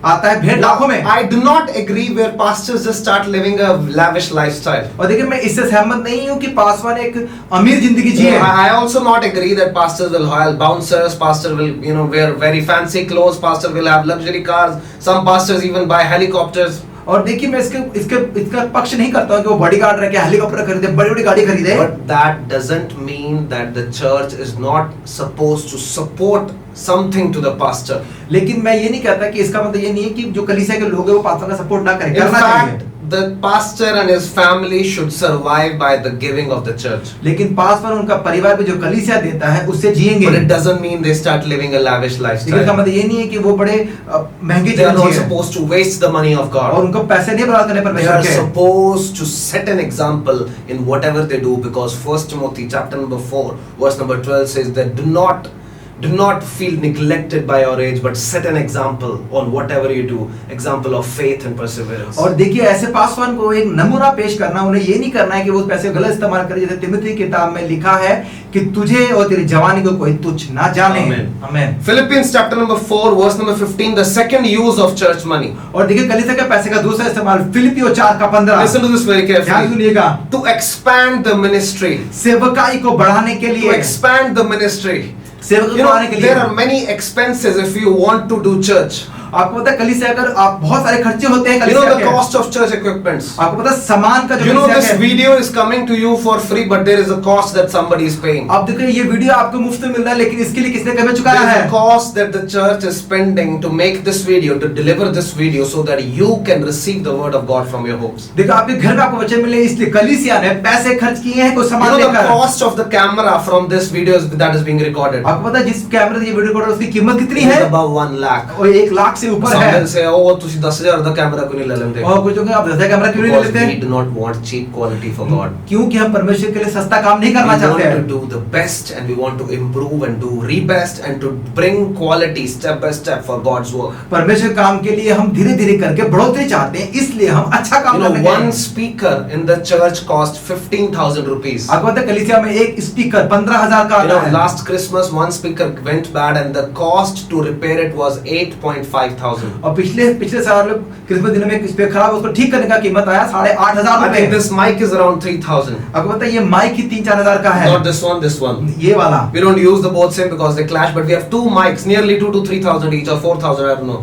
आता है भेंट लाखों में। I do not agree where pastors just start living a lavish lifestyle. और देखिए मैं इससे सहमत नहीं हूँ कि पासवान एक अमीर जिंदगी जिए। I also not agree that pastors will hire bouncers, pastor will wear very fancy clothes, pastor will have luxury cars, some pastors even buy helicopters. और देखिए मैं इसका पक्ष नहीं करता हूँ कि वो बॉडीगार्ड रह के हेलीकॉप्टर खरीदे, बड़ी-बड़ी गाड़ी खरीदे। But that doesn't mean that the church is not supposed to support something to the pastor. लेकिन मैं ये नहीं कहता कि इसका मतलब ये नहीं है कि जो कलीसिया के लोग हैं वो पासवान का सपोर्ट ना करें, In करना fact, चाहिए। the pastor and his family should survive by the giving of the church. लेकिन पासवान उनका परिवार भी जो कलीसिया देता है उससे जिएंगे। But it doesn't mean they start living a lavish इसका lifestyle. मतलब ये नहीं है कि वो बड़े महंगे They are जीवन not जिए supposed to waste the money of और God. उनको पैसे नहीं बर्बाद करने They परमेश्वर are के। supposed to set an example in whatever they do, because 1 Timothy chapter number 4 verse number 12 says that do not feel neglected by your age, but set an example on whatever you do, example of faith and perseverance. और देखिए ऐसे पासवान को एक नमूना पेश करना, उन्हें ये नहीं करना है कि वो पैसे गलत इस्तेमाल करे, जैसे तिमुथी की किताब में लिखा है कि तुझे और तेरी जवानी को कोई तुच्छ ना जाने। आमीन। Philippians chapter number 4 verse number 15, the second use of church money. और देखिए कलीसिया के पैसे का दूसरा इस्तेमाल फिलिपियो 4:15। Listen to this very ध्यान carefully. सुनिएगा। To expand the ministry. सेवकाई को बढ़ाने के To लिए, expand the ministry. सेवकाई को You know, बढ़ाने के लिए there are many expenses if you want to do church. आपको पता है कलीसिया अगर आप बहुत सारे खर्चे होते हैं You कलीसिया know the के। cost of church equipments. आपको पता है सामान का जो You know कलीसिया this के- video is coming to you for free, but there is a cost that somebody is paying. आप देखिए ये वीडियो आपको मुफ्त में मिल रहा है, लेकिन इसके लिए किसने कभी चुकाया There है? is a cost that the church is spending to make this video, to deliver this video, so that you can receive the word of God from your homes. देखो आपके घर में आपको बच्चे मिले, इसलिए कलीसिया ने पैसे खर्च किए हैं कोई You सामान know the लेकर। cost of the camera from this video that is being recorded. आपको पता है जिस कैमरे से ये वीडियो रिकॉर्ड उसकी कीमत कितनी It is है? above 1 lakh. और 1 लाख से ऊपर Some है। will say, oh, तुसी 10,000 दा कैमरा क्यों नहीं ले लेंदे? और कुछ लोग आप 10 कैमरा क्यों नहीं ले Because लेते? we do not want cheap quality for God. क्योंकि हम परमेश्वर के लिए सस्ता काम नहीं We करना want चाहते to हैं। do the best, and we want to improve and do rebest and to bring quality step by step for God's work. परमेश्वर काम के लिए हम धीरे-धीरे करके बढ़ोतरी चाहते हैं, इसलिए हम अच्छा काम You know, करने one के speaker in the church cost 15,000 rupees. आपको पता है कलीसिया में एक स्पीकर 15,000 का You know, आता है। last Christmas one speaker went bad and the cost to repair it was 8.5 thousand. और पिछले साल क्रिसमस दिन में एक स्पीकर खराब, उसको ठीक करने का कीमत आया 8,500 I think रुपए। this mic is around 3,000. आपको पता है ये माइक ही 3-4 हजार का है। Not this one, this one. ये वाला। We don't use the both same because they clash, but we have two mics, nearly 2,000 to 3,000 each or 4,000, I don't know.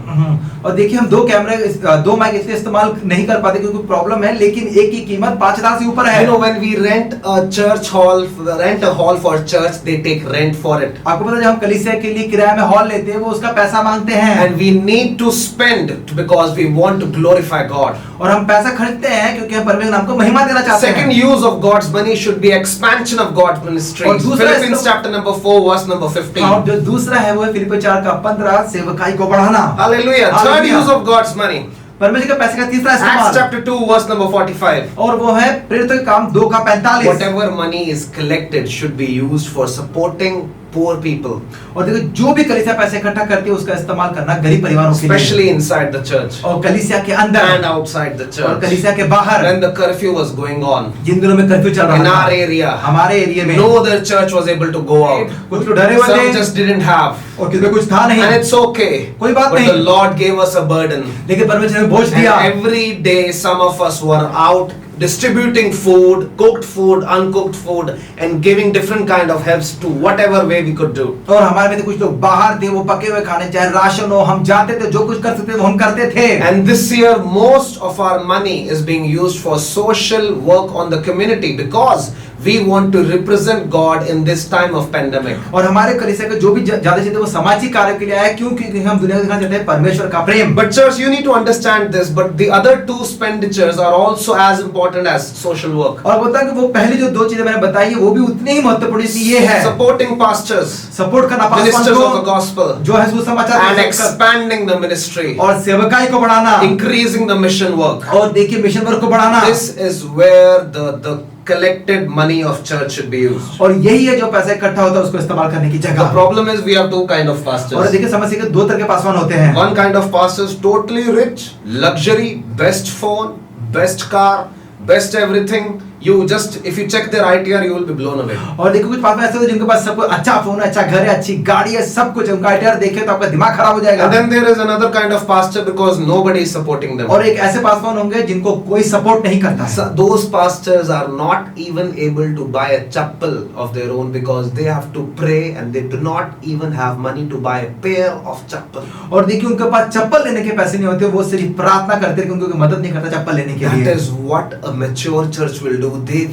और देखिए हम दो माइक इसलिए इस्तेमाल नहीं कर पाते क्योंकि प्रॉब्लम है, लेकिन एक की कीमत 5,000 से ऊपर है। You know, when we rent a hall for church, they take rent for it. आपको पता है जब हम कलीसिया के लिए किराए में हॉल लेते हैं वो उसका पैसा मांगते हैं। And we need to spend because we want to glorify God. और हम पैसा खरीदते हैं क्योंकि हम परमेश्वर नाम को महिमा देना चाहते हैं. Second use of God's money should be expansion of God's ministry. और दूसरा Philippians इसका- chapter number 4 verse number 15. और जो दूसरा है वो है फिलिप्पी 4:15 सेवकाई को बढ़ाना. Hallelujah. Third Hallelujah. use of God's money. परमेश्वर के पैसे का तीसरा Acts इस्तेमाल. chapter 2 verse number 45. और वो है प्रेरितों के काम 2:45. Whatever money is collected should be used for supporting poor people, और देखो जो भी कलीसिया पैसे इकट्ठा करती है उसका इस्तेमाल करना गरीब परिवारों के लिए. especially inside the church और कलीसिया के अंदर and outside the और church. कलीसिया के बाहर. When the curfew was going on जिन दिनों में कर्फ्यू चल in रहा our था area, हमारे एरिया में, no other church was able to go out. कुछ तो डरे हुए Some थे just didn't have. और किसी में कुछ था नहीं. And it's okay. कोई बात But नहीं. the Lord gave us a burden. लेकिन परमेश्वर ने बोझ And दिया. every day some of us were out distributing food, cooked food, uncooked food, and giving different kind of helps to whatever way we could do. और हमारे में से कुछ लोग बाहर थे, वो पके हुए खाने चाहे राशन हो, हम जाते थे, जो कुछ कर सकते थे वो हम करते थे. And this year most of our money is being used for social work on the community because we want to represent God in this time of pandemic. और हमारे कलीसिया के जो भी ज्यादा चाहिए वो सामाजिक कार्य के लिए आया, क्यों? क्योंकि हम दुनिया को दिखाना चाहते हैं परमेश्वर का प्रेम. But church, you need to understand this, but the other two expenditures are also as important as social work. और बता कि वो पहली जो दो चीजें मैंने बताई है वो भी उतनी ही महत्वपूर्ण ये है. Supporting pastors, सपोर्ट करना ministers of the पासवान को, gospel, जो है सुसमाचार and का, expanding the ministry, और सेवकाई को बढ़ाना, increasing the mission work. और देखिए मिशन वर्क को बढ़ाना. This is where the collected money of church should be used. और यही है जो पैसा इकट्ठा होता है उसको इस्तेमाल करने की The जगह. problem is we have two kind of और pastors. देखिए समस्या के दो तरह के पासवान होते हैं. One kind of pastors totally rich, luxury, best phone, best car, best everything. You just, if you check their ITR, you will be blown away. और देखो कुछ पासवान ऐसे होते हैं जिनके पास सब कुछ अच्छा फोन है, अच्छा घर है, अच्छी गाड़ी है, सब कुछ है, उनका ITR देखे तो आपका दिमाग खराब हो जाएगा. And then there is another kind of pastor because nobody is supporting them. और एक ऐसे पासवान होंगे जिनको कोई सपोर्ट नहीं करता है. So those pastors are not even able to buy a chapel of their own because they have to pray and they do not even have money to buy a pair of chapel. और देखिए उनके पास चप्पल लेने के पैसे नहीं होते, वो सिर्फ प्रार्थना करते हैं कि उनको कोई मदद नहीं करता चप्पल लेने के That लिए. is what a mature church will do. They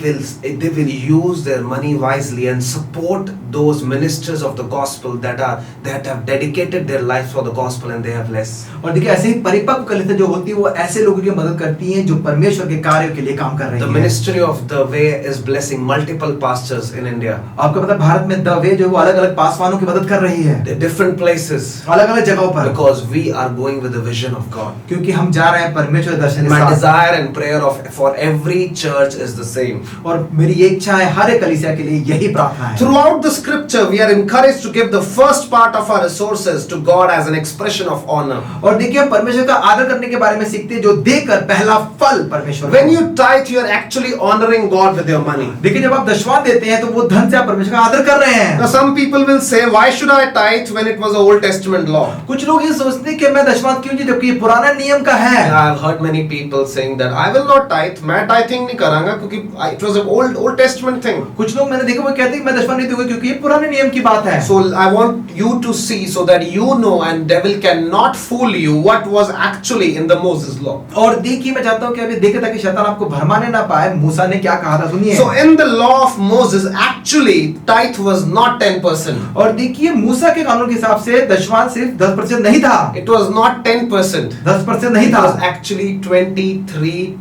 will use their money wisely and support those ministers of the gospel that have dedicated their lives for the gospel and they have less. और देखिए ऐसे ही परिपक्व कलीसिया जो होती है वो ऐसे लोगों की मदद करती हैं जो परमेश्वर के कार्य के लिए काम कर रहे The हैं. ministry of the way is blessing multiple pastors in India. आपको पता है भारत में द वे जो है वो अलग-अलग पासवानों की मदद कर रही है, They're different places अलग-अलग जगहों पर, because we are going with the vision of God. क्योंकि हम जा रहे हैं परमेश्वर के दर्शन के My साथ. desire and prayer for every church is the same. और मेरी ये इच्छा है हर एक कलीसिया के लिए यही प्रार्थना है. Throughout the scripture, we are encouraged to give the first part of our resources to God as an expression of honor. और देखिए हम परमेश्वर का आदर करने के बारे में सीखते हैं, जो देकर पहला फल परमेश्वर When को. you tithe, you are actually honoring God with your money. देखिए जब आप दशवां देते हैं तो वो धन से आप परमेश्वर का आदर कर रहे हैं. Now, some people will say, why should I tithe when it was an Old Testament law? कुछ लोग ये सोचते हैं कि मैं दशवां क्यों नहीं, जबकि ये पुराना नियम का है. I've heard many people saying that I will not tithe. मैं tithing नहीं करांगा क्योंकि it was an Old Testament thing. कुछ लोग मैंने देखा वो कहते हैं कि मैं दशवां नहीं दूंगा क्योंकि ये पुराने नियम की बात है. So I want you to see so that you know and devil cannot fool you what was actually in the Moses law. और देखिए मैं चाहता हूँ कि अभी देखे ताकि शैतान आपको भरमाने ना पाए. मूसा ने क्या कहा था सुनिए. So in the law of Moses, actually tithe was not 10%. और देखिए मूसा के कानून के हिसाब से दशवां सिर्फ 10% नहीं था. It was not 10%. 10% नहीं It था. was actually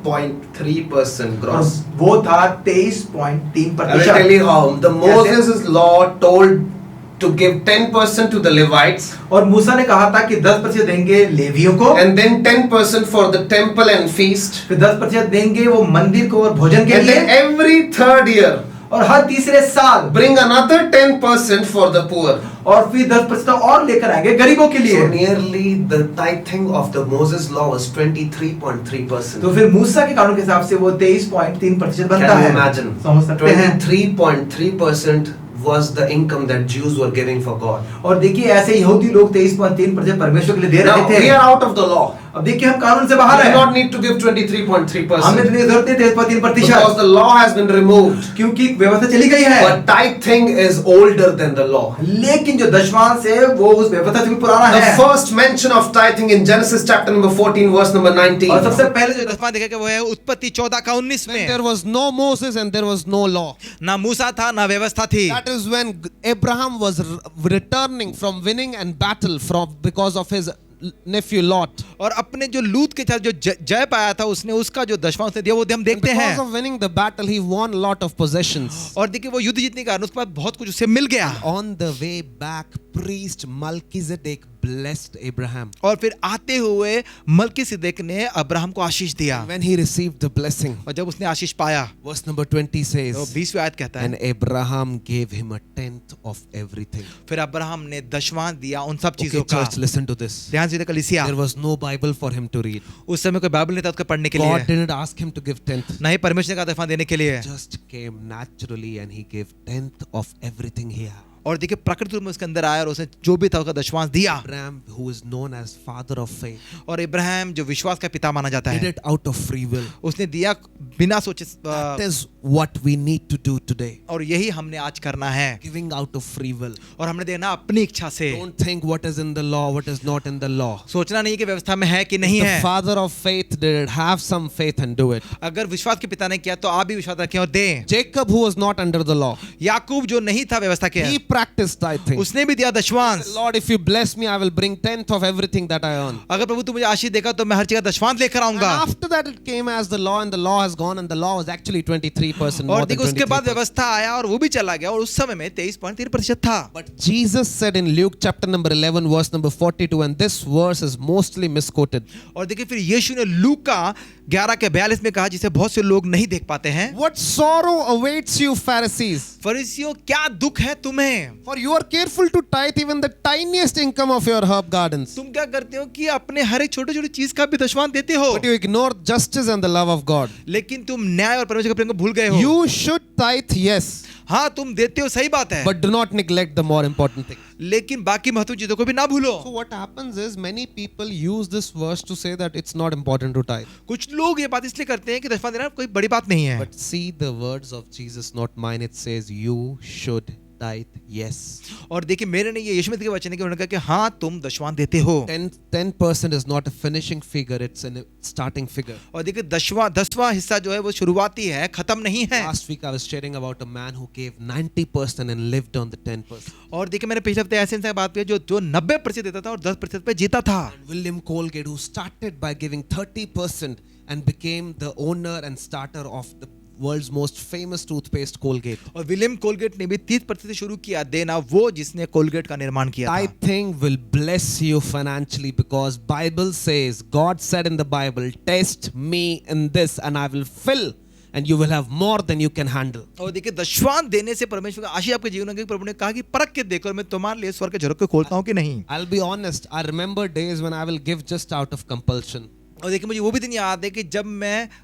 23.3% gross. वो था I will 23.3%. tell you how. The Moses law told to give 10% to the Levites और मूसा ने कहा था कि 10% देंगे लेवियों को, and then 10% for the temple and feast. फिर 10% देंगे वो मंदिर को और भोजन के And then लिए, every third year, और हर तीसरे साल bring another 10% for the poor. और फिर 10% और लेकर आएंगे गरीबों के So लिए. nearly the tithing of the Moses law was 23.3%. तो फिर मूसा के कानून के हिसाब से वो 23.3% बनता Can you है. imagine? समझ सकते हैं. 23.3% was the income that Jews were giving for God. और देखिए ऐसे यहूदी लोग 23.3% परमेश्वर के लिए दे रहे Now थे. we are out of the law. अब देखिए हम कानून से बाहर We do हैं. not need to give हमें 23.3% तो नहीं जरूरत है 23.3%, because the law has been removed. क्योंकि व्यवस्था चली गई है. But tithing is older than the law. लेकिन जो दशमांश है वो उस व्यवस्था से भी पुराना The है. first mention of tithing in Genesis chapter number 14 verse number 19. और सबसे पहले जो दशमांश देखा कि वो है उत्पत्ति 14:19 में. There was no Moses and there was no law. ना मूसा था ना व्यवस्था थी. That is when Abraham was returning from winning and battle because of his nephew Lot. और अपने जो लूत के साथ जो जय पाया था उसने, उसका जो दशवां उसने दिया, वो हम देखते Because हैं। of winning the battle, he won a lot of possessions. और देखिए वो युद्ध जीतने के कारण उसके बाद बहुत कुछ उससे मिल गया। On the way back, priest Melchizedek blessed Abraham. और फिर आते हुए मलकीसिदक ने अब्राहम को आशीष दिया। When he received the blessing, और जब उसने आशीष पाया, verse number 20 तो says, 20वीं आयत कहता है, and Abraham gave him a tenth of everything. फिर अब्राहम ने दशवां दिया उन सब Okay, चीजों का। church, listen to this. ध्यान से कलीसिया, There was no Bible for him to read. उस समय कोई बाइबल नहीं था उसको पढ़ने के God लिए, didn't ask him to give tenth. नहीं परमेश्वर ने कहा दशवां देने के लिए। Just came naturally and he gave tenth of everything he had. और देखिए प्रकृति रूप में उसके अंदर आया और उसने जो भी था उसका दशवांश दिया। Abraham, who is known as father of faith, और इब्राहिम जो विश्वास का पिता माना जाता did है, it out of free will. उसने दिया बिना सोचे। That is what we need to do today. और यही हमने आज करना है, Giving out of free will. और हमने देना अपनी इच्छा से। Don't think what is in the law, what is not in the law. सोचना नहीं कि व्यवस्था में है कि नहीं The है। father of faith did have some faith and do it. अगर विश्वास के पिता ने किया तो आप भी विश्वास रखें और दें। Jacob, who was not under the law, याकूब जो नहीं था व्यवस्था के, he practiced tithing. उसने भी दिया दशवांश। Lord, if you bless me, I will bring tenth of everything that I earn. अगर प्रभु तू मुझे आशीष देगा तो मैं हर चीज का दशवांश लेकर And आऊंगा। after that, it came as the law, and the law has gone, and the law was actually 23%. और More than देखो उसके बाद 23%. व्यवस्था आया और वो भी चला गया और उस समय में 23.3% था। But Jesus said in Luke chapter number 11, verse number 42, and this verse is mostly misquoted. और देखिए फिर यीशु ने लूका 11 के 42 में कहा, जिसे बहुत से लोग नहीं देख पाते हैं, What sorrow awaits you, Pharisees! फरीसियों क्या दुख है तुम्हें, For you are careful to tithe even the tiniest income of your herb gardens. तुम क्या करते हो कि अपने हर एक छोटे छोटे चीज का भी दशवांश देते हो, But you ignore justice and the love of God. लेकिन तुम न्याय और परमेश्वर के प्रेम को भूल गए हो। You should tithe, yes, हाँ तुम देते हो, सही बात है, but do not neglect the more important thing. लेकिन बाकी महत्वपूर्ण चीजों को भी ना भूलो। So what happens is many people use this verse to say that it's not important to tithe. कुछ लोग ये बात इसलिए करते हैं कि दशवांश देना कोई बड़ी बात नहीं है, But see the words of Jesus, not mine. It says you should tithe, yes. और देखिए मेरे नहीं, ये यीशु मसीह के वचन है कि उन्होंने कहा कि हाँ तुम दशवांश देते हो। 10% is not a finishing figure, it's a starting figure. और देखिए दसवां हिस्सा जो है वो शुरुआती है, खत्म नहीं है। Last week I was sharing about a man who gave 90% and lived on the 10%. और देखिए मैंने पिछले हफ्ते ऐसे इंसान की बात की जो 90% देता था और 10% पे जीता था। And William Colgate, who started by giving 30% and became the owner and starter of the world's most famous toothpaste, Colgate. और विलियम कोलगेट ने भी 30% से शुरू किया देना, वो जिसने कोलगेट का निर्माण किया था। Tithing will bless you financially because Bible says, God said in the Bible, test me in this and I will fill and you will have more than you can handle. और देखिए दशवांश देने से परमेश्वर का आशीष आपके जीवन में, प्रभु ने कहा कि परख के देखो मैं तुम्हारे लिए स्वर्ग के झरोखे खोलता हूं कि नहीं। I'll be honest, I remember days when I will give just out of compulsion. और देखिए मुझे वो भी दिन याद है कि जब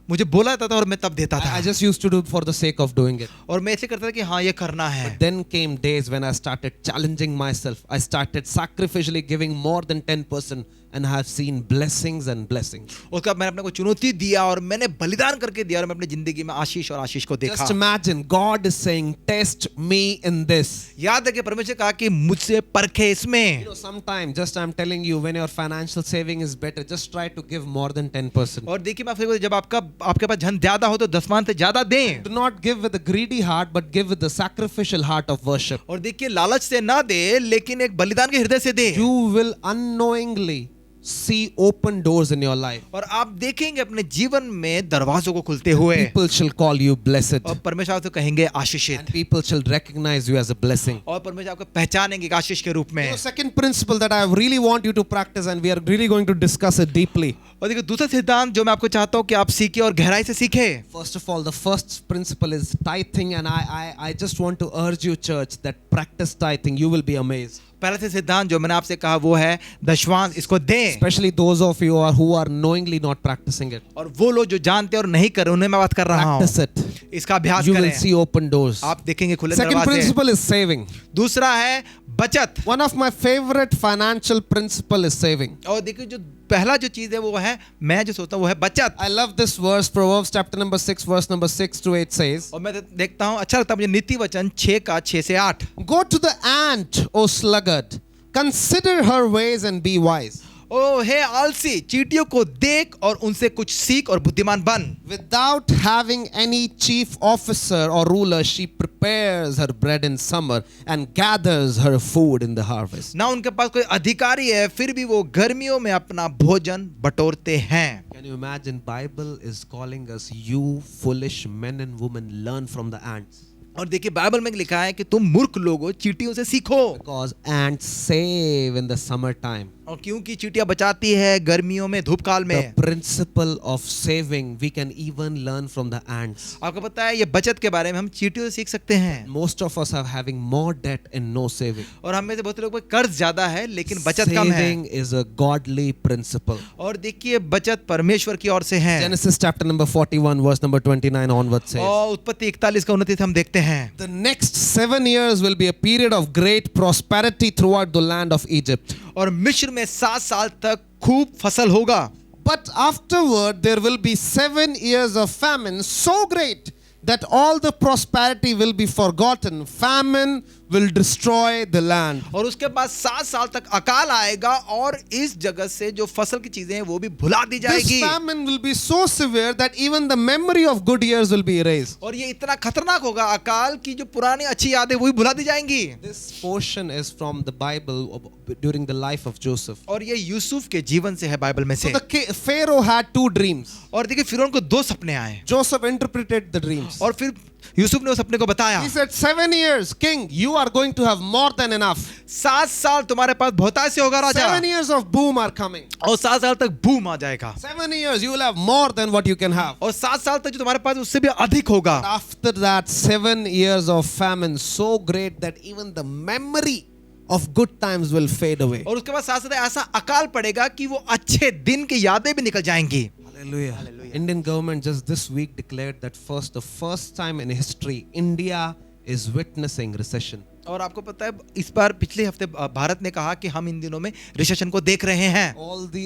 मुझे बोला जाता था और मैं तब देता था, I just used to do it for the sake of doing it. और मैं इसलिए करता था कि हाँ ये करना है। But then came days when I started challenging myself. I started sacrificially giving more than 10% and I have seen blessings and blessings. उसके बाद मैंने अपने को चुनौती दिया और मैंने बलिदान करके दिया और मैं अपनी जिंदगी में आशीष और आशीष को देखा। Just imagine, God is saying, test me in this. याद है कि परमेश्वर कहा कि मुझसे परखे इसमें। You know, sometimes, just I'm telling you, when your financial saving is better, just try to give more than 10%. और देखिए मैं आपको, जब आपके पास धन ज्यादा हो तो दशवांश से ज्यादा दें। Do not give with a greedy heart, but give with the sacrificial heart of worship. और देखिए लालच से ना दे, लेकिन एक बलिदान के हृदय से दे। You will unknowingly see open doors in your life. और आप देखेंगे अपने जीवन में दरवाजों को खुलते हुए, People shall call you blessed. और परमेश्वर आपको कहेंगे आशीषित, And people shall recognize you as a blessing. और परमेश्वर आपको पहचानेंगे एक आशीष के रूप में। You know, second principle that I really want you to practice, and we are really going to discuss it deeply. और देखिए दूसरा सिद्धांत जो मैं आपको चाहता हूँ कि आप सीखे और गहराई से सीखे। First of all, the first principle is tithing, and I just want to urge you, church, that practice tithing. You will be amazed. पहला से सिद्धांत जो मैंने आपसे कहा वो है दशवांश, इसको दें। Especially those of you who are knowingly not practicing it. और वो लोग जो जानते हैं और नहीं कर रहे, उन्हें मैं बात कर रहा हूँ। Practice it. इसका अभ्यास You will करें, see open doors. आप देखेंगे खुले Second दरवाजे। principle is saving. दूसरा है बचत। One of my favorite financial principle is saving. और देखिए जो पहला जो चीज है वो है, मैं जो सोचता हूँ वो है बचत। I love this verse. Proverbs chapter number 6, verse number 6 to 8 says, और मैं देखता हूँ, अच्छा लगता है मुझे नीति वचन 6 का 6 से 8। Go to the ant, O sluggard. Consider her ways and be wise. ओ हे आलसी, चींटियों को देख और उनसे कुछ सीख और बुद्धिमान बन। Without having any chief officer or ruler, she prepares her bread in summer and gathers her food in the harvest. ना उनके पास कोई अधिकारी है, फिर भी वो गर्मियों में अपना भोजन बटोरते हैं। Can you imagine? Bible is calling us, you foolish men and women, learn from the ants. और देखिए बाइबल में लिखा है कि तुम मूर्ख लोगो चींटियों से सीखो। Because ants save in the summertime. और क्योंकि चींटियां बचाती है गर्मियों में, धूप काल The में। principle of saving, we can even learn from the ants. आपको पता है ये बचत के बारे में हम चींटियों से सीख सकते हैं। Most of us are having more debt and no saving. और हम में से बहुत से लोगों पर कर्ज ज्यादा है लेकिन बचत कम है। Saving is a godly principle. और देखिए बचत परमेश्वर की ओर से है। Genesis chapter number 41 verse number 29 onwards says, और उत्पत्ति 41 का 29 हम देखते हैं। the next 7 years will be a period of great prosperity throughout the land of Egypt. और मिस्र में 7 साल तक खूब फसल होगा। But afterward there will be 7 years of famine so great that all the prosperity will be forgotten. Famine will destroy the land. और उसके बाद 7 साल तक अकाल आएगा और इस जगत से जो फसल की चीजें हैं वो भी भुला दी This जाएगी। famine will be so severe that even the memory of good years will be erased. और ये इतना खतरनाक होगा अकाल की जो पुरानी अच्छी यादें वो भी भुला दी जाएंगी। This portion is from the Bible during the life of Joseph. और ये यूसुफ के जीवन से है बाइबल में So से। the Pharaoh had 2 dreams. और देखिए फिरौन को 2 सपने आए Joseph interpreted the dreams. और फिर यूसुफ ने उस सपने को बताया। He said, 7 years, king, you are going to have more than enough. 7 साल तुम्हारे पास बहुतायत से होगा राजा। 7 years of boom are coming. और 7 साल तक बूम आ जाएगा। 7 years, you will have more than what you can have. और 7 साल तक जो तुम्हारे पास उससे भी अधिक होगा। After that, 7 years of famine so great that even the memory of good times will fade away. और उसके बाद 7 साल ऐसा अकाल पड़ेगा कि वो अच्छे दिन की यादें भी निकल जाएंगी। Hallelujah. Indian government just this week declared that the first time in history, India is witnessing recession. और आपको पता है इस बार पिछले हफ्ते भारत ने कहा कि हम इन दिनों में रिसेशन को देख रहे हैं। All the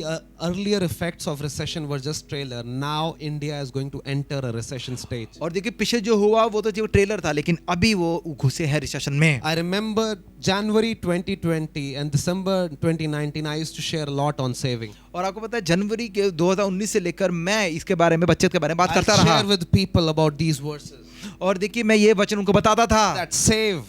earlier effects of recession were just trailer. Now India is going to enter a recession stage. और देखिए पीछे जो हुआ वो तो जो ट्रेलर था लेकिन अभी वो घुसे हैं रिसेशन में। I remember January 2020 and December 2019 I used to share a lot on saving. और आपको पता है जनवरी के 2019 से लेकर मैं इसके बारे में बचत के बारे में बात I करता रहा। share with people about these verses. और देखिए मैं ये वचन उनको बताता था That save.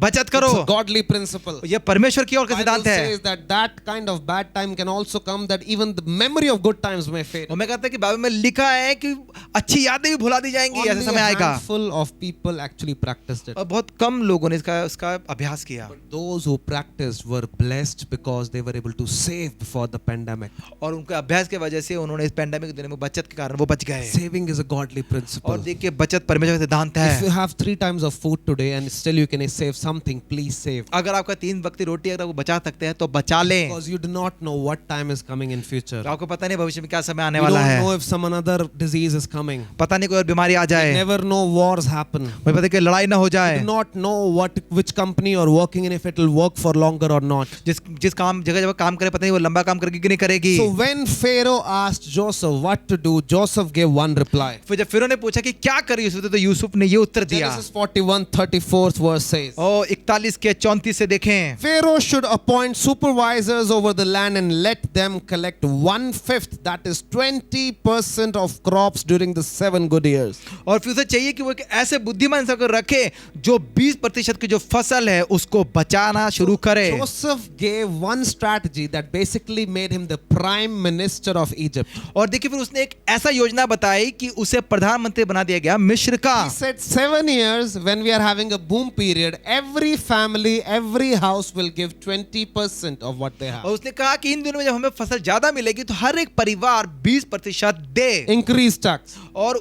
बचत करो। It's a godly principle. ये परमेश्वर की ओर का Bible सिद्धांत है। says that kind of bad time can also come, that even the memory of good times may fade. और मैं कहता है कि बाइबल में लिखा है कि अच्छी यादें भी भुला दी जाएंगी, ऐसा Only समय a आएगा। handful of people actually practiced it. और बहुत कम लोगों ने इसका अभ्यास किया। Those who practiced were blessed because they were able to save before the pandemic. और उनके अभ्यास के वजह से उन्होंने इस पैंडेमिक के दिनों में बचत के कारण वो बच गए। Saving is a godly principle. और देखिए बचत परमेश्वर का सिद्धांत If you है। have 3 times of food today and still you can save something, please save. अगर आपका 3 वक्त की रोटी अगर वो बचा सकते हैं तो बचा लें। Because you do not know what time is coming in future. आपको पता नहीं भविष्य में क्या समय आने You वाला don't know है। if some another disease is coming. पता नहीं कोई और बीमारी आ जाए। Never know wars happen. मुझे पता है कि लड़ाई ना हो You जाए। do not know which company you're working in, if it will work for longer or not. जिस काम जगह काम करे पता नहीं वो लंबा काम करेगी कि नहीं करेगी। So when Pharaoh asked Joseph what to do, Joseph gave one reply. फिर जब फिरौन ने पूछा कि क्या करे यूसुफ, तो यूसुफ ने ये उत्तर दिया। Genesis 41:34 verse says, और 41 के 34 से देखें। Pharaoh should appoint supervisors over the land and let them collect 1/5, that is 20% of crops during the 7 good years. और फिर उसे चाहिए कि वो एक ऐसे बुद्धिमान इंसान को रखे जो 20% की जो फसल है उसको बचाना शुरू करे। Joseph gave one strategy that basically made him the prime minister of Egypt. और देखिए फिर उसने एक ऐसा योजना बताई कि उसे प्रधानमंत्री बना दिया गया मिस्र का। He said 7 years when we are having a boom period, every family, every house will give 20% of what they have. और उसने कहा कि इन दिनों में जब हमें फसल ज्यादा मिलेगी तो हर एक परिवार 20% दे Increase tax. और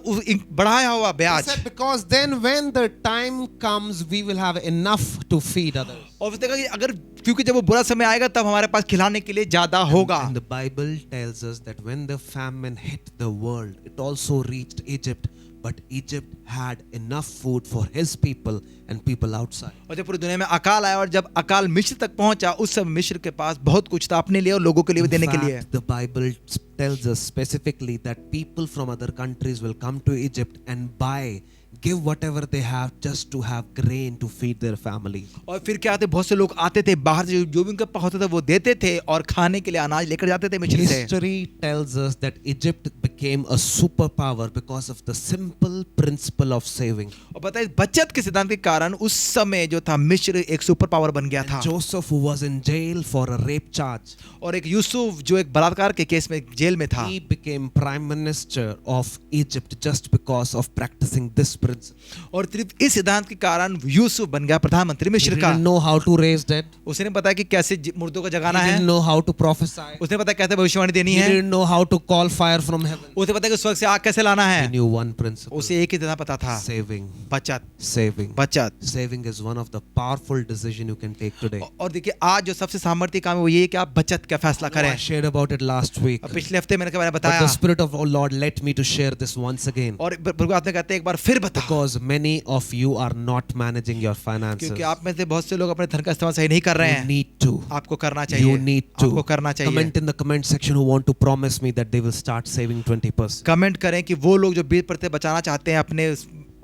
बढ़ाया हुआ He ब्याज। said because then when the time comes, we will have enough to feed others. और उसने कहा कि अगर क्योंकि जब वो बुरा समय आएगा तब हमारे पास खिलाने के लिए ज्यादा होगा। And the Bible tells us that when the famine hit the world, it also reached Egypt. But Egypt had enough food for his people and people outside. और जब पूरी दुनिया में अकाल आया और जब अकाल मिस्र तक पहुंचा उस समय मिस्र के पास बहुत कुछ था अपने लिए और लोगों के लिए भी देने के लिए। The Bible tells us specifically that people from other countries will come to Egypt and buy give whatever they have just to have grain to feed their family. और फिर क्या आते, बहुत से लोग आते थे बाहर से, जो भी उनके पास होता था वो देते थे और खाने के लिए अनाज लेकर जाते थे मिस्र से। History tells us that Egypt became a superpower because of the simple principle of saving. और पता है बचत के सिद्धांत के कारण उस समय जो था मिस्र एक सुपर पावर बन गया था। Joseph, who was in jail for a rape charge, और एक यूसुफ जो एक बलात्कार के केस में जेल में था, he became prime minister of Egypt just because of practicing this principle. और सिर्फ इस सिद्धांत के कारण यूसुफ बन गया प्रधानमंत्री He मिस्र का। didn't know how to raise dead. उसने पता कि कैसे मुर्दों को जगाना He है, didn't know how to prophesy. उसने पता कैसे भविष्यवाणी देनी He है, didn't know how to call fire from heaven. उसे पता कि स्वर्ग से आग कैसे लाना He है। knew one principle: उसे एक ही तरह पता था, saving. बचत Saving. बचत। Saving is one of the powerful decisions you can take today. और देखिए आज जो सबसे सामर्थ्य काम है वो ये है कि आप बचत का फैसला करें। I shared about it last week. अब पिछले हफ्ते मैंने के बारे में But the बताया, Spirit of our Lord led me to share this once again. और प्रभु आपने कहते हैं एक बार फिर बता, Because many of you are not managing your finances. क्योंकि आप में से बहुत से लोग अपने धन का इस्तेमाल सही नहीं कर रहे You हैं। need to. आपको करना चाहिए, You need to. आपको करना चाहिए। Comment in the comment section who want to promise me that they will start saving 20%. Comment करें कि वो लोग जो 20% बचाना चाहते हैं अपने